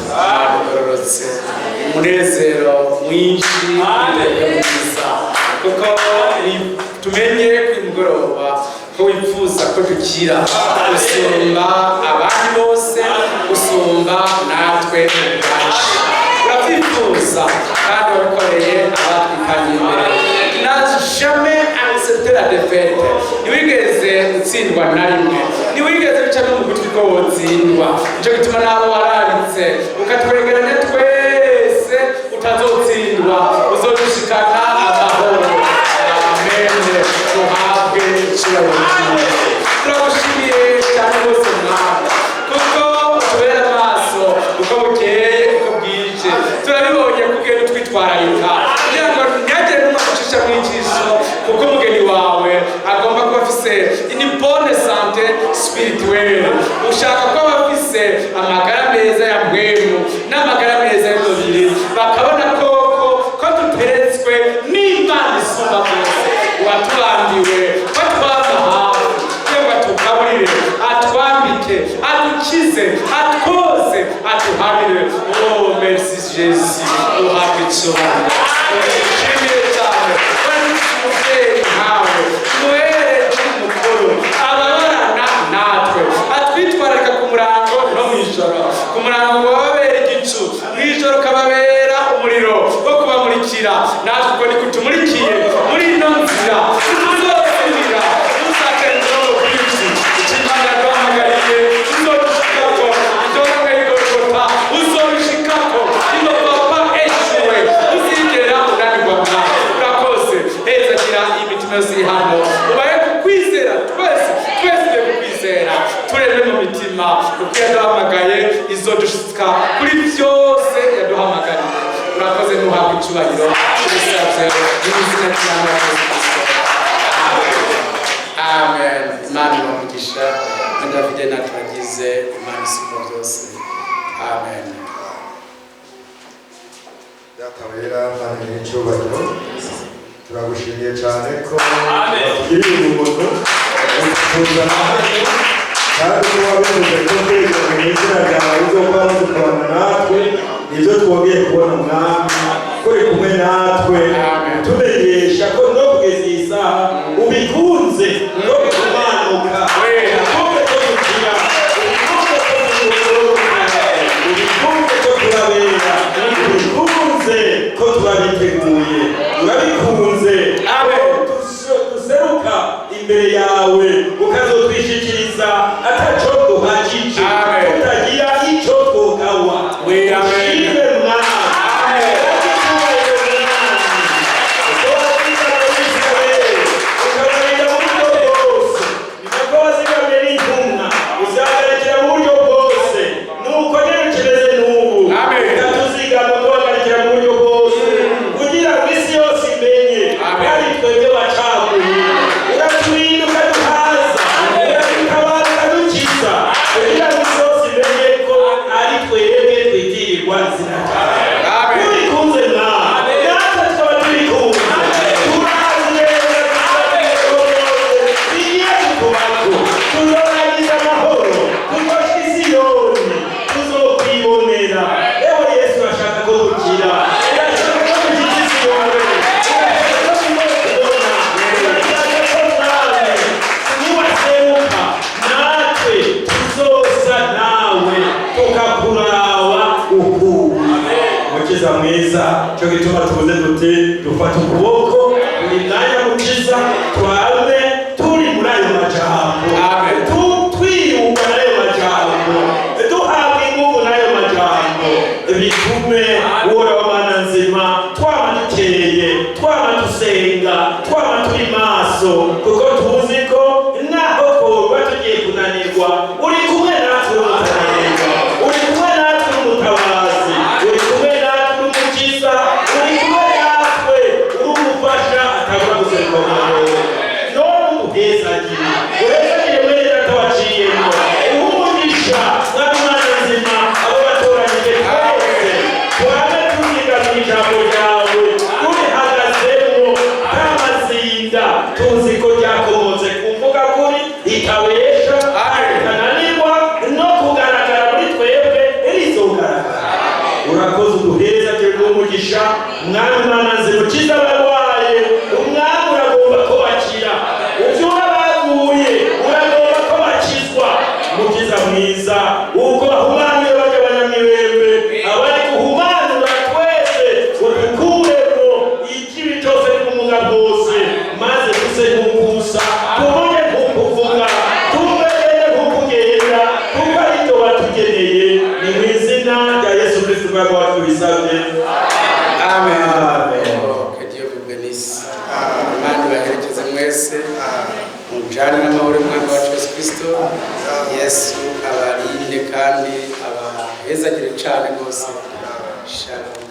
Mana ugororotse umunezero mwinshi mwiza kuko tumenye kwimugoroba ko wifuza ko dukira gusumba abandi bose gusumba natwe ubwacu urabyifuza kandi wabikoreye abatwikanye imbere na jamais accepter la défaite ntiwigeze utsindwa na rimwe ntiwigeze bica no mu gutwi ko wotsindwa nicyo gituma n'abo wararitse ukatwegeranya twese utazotsindwa uzodushikana amahoro amen tuhabwe icyubahiro turagushimiye cyane rwose mwana kuko utubera amaso uko bukeye uko bwije turabibonye kugenda utwitwararika kugira ngo ntihagire n'umwe agucisha mu ijisho kuko umugeni wawe agomba kuba afise une bonne santé spirituelle ushaka ko aba afise amagara meza ya mpwemu n'amagara meza y'umubiri bakabona koko ko duteretswe n'Imana isumba byose uwaturambiwe ko twaza hafi kugira ngo atugaburire atwambike adukize atwoze atuhabire oh merci Jésus uhabwe icyubahiro ushimiye cyane wari umubyeyi nkawe umuhererezi mukuru ababarana natwe atwitwararika ku murango no mu ijoro ku murango wababera igicu mu ijoro ukababera umuriro wo kubamurikira natwe ubwo ni kutumurikiye muri ino nzira tuzosubira tuzakenera ubwinshi ikimana duhamagariye tuzodushikako idonga y'igorogota uzobishikako ino papa eshuwe uzigera unanirwa mwawe urakoze heza gira imitima yose iri hano ubaye kukwizera twese tugiye kukwizera tureme mu mitima kuko yaduhamagaye izodushika kuri byose yaduhamagariye urakoze ntuhabwe icyubahiro tubisabye mu izina ry'Imana amen Imana ibamugisha na Davide naturagize Imana isumba byose amen Data wera Mana y'icyubahiro turagushimiye cyane ko watugiriye ubuntu utuzana kandi ko wabivuze ko twese mu izina ryawe uzoba dukubana natwe nibyo twongeye kubona mwami ko uri kumwe natwe tumenyesha ko no kugeza iyi saha ubikunze no kumanuka ubikunze ko dukira ubikunze ko turabera ubikunze ko turabiteguye urabikunze duseruka imbere yawe ukazotwishikiriza ataco duhagije tutagira ico twogawa ushime mwana cyo gituma tubuze duti dufata ukuboko buri mwanya mukiza twame turi muri ayo majambo twiyumva n'ayo majambo duhabwa ingufu n'ayo majambo bitume uhoraho Mana nzima twama dukeye twama dusenga twama turi maso kuko tuzi ko naho twoba tugiye kunanirwa uri kumwe natwe umutananirwa uri kumwe natwe umutabazi uri kumwe natwe umukiza uri kumwe natwe uri umufasha atabura guseruka mu mahoro none umuhezagire uhezagire mwene data waciyemo umugisha mwami Mana nzima abo batoranyije twese twame tuziga mu ijambo ryawe turihagazemo kamazinda tuzi ko rya urakoze uduheza cyangwa umugisha mwami Mana nzimukiza abarwaye umwami uragomba ko bakira ubyura baguye uragomba ko bakizwa mukiza mwiza uko bahumanye bajya abanyamibembe abari guhumanura twese udukuremo ikibi cyose n'ubumuga bwose maze tuse nkukusa tubone nkukuvuga tumegere nkukugenda kuko ari byo watugeneye ni mu izina rya Yesu Kristo umwami wacu bisabye amen. Que Dieu vous bénisse. Imana ibaherekeze mwese mujane n'amahoro y'umwami wacu Yesu Kristo. Yesu abarinde kandi abahezagire cyane rwose. Shalom.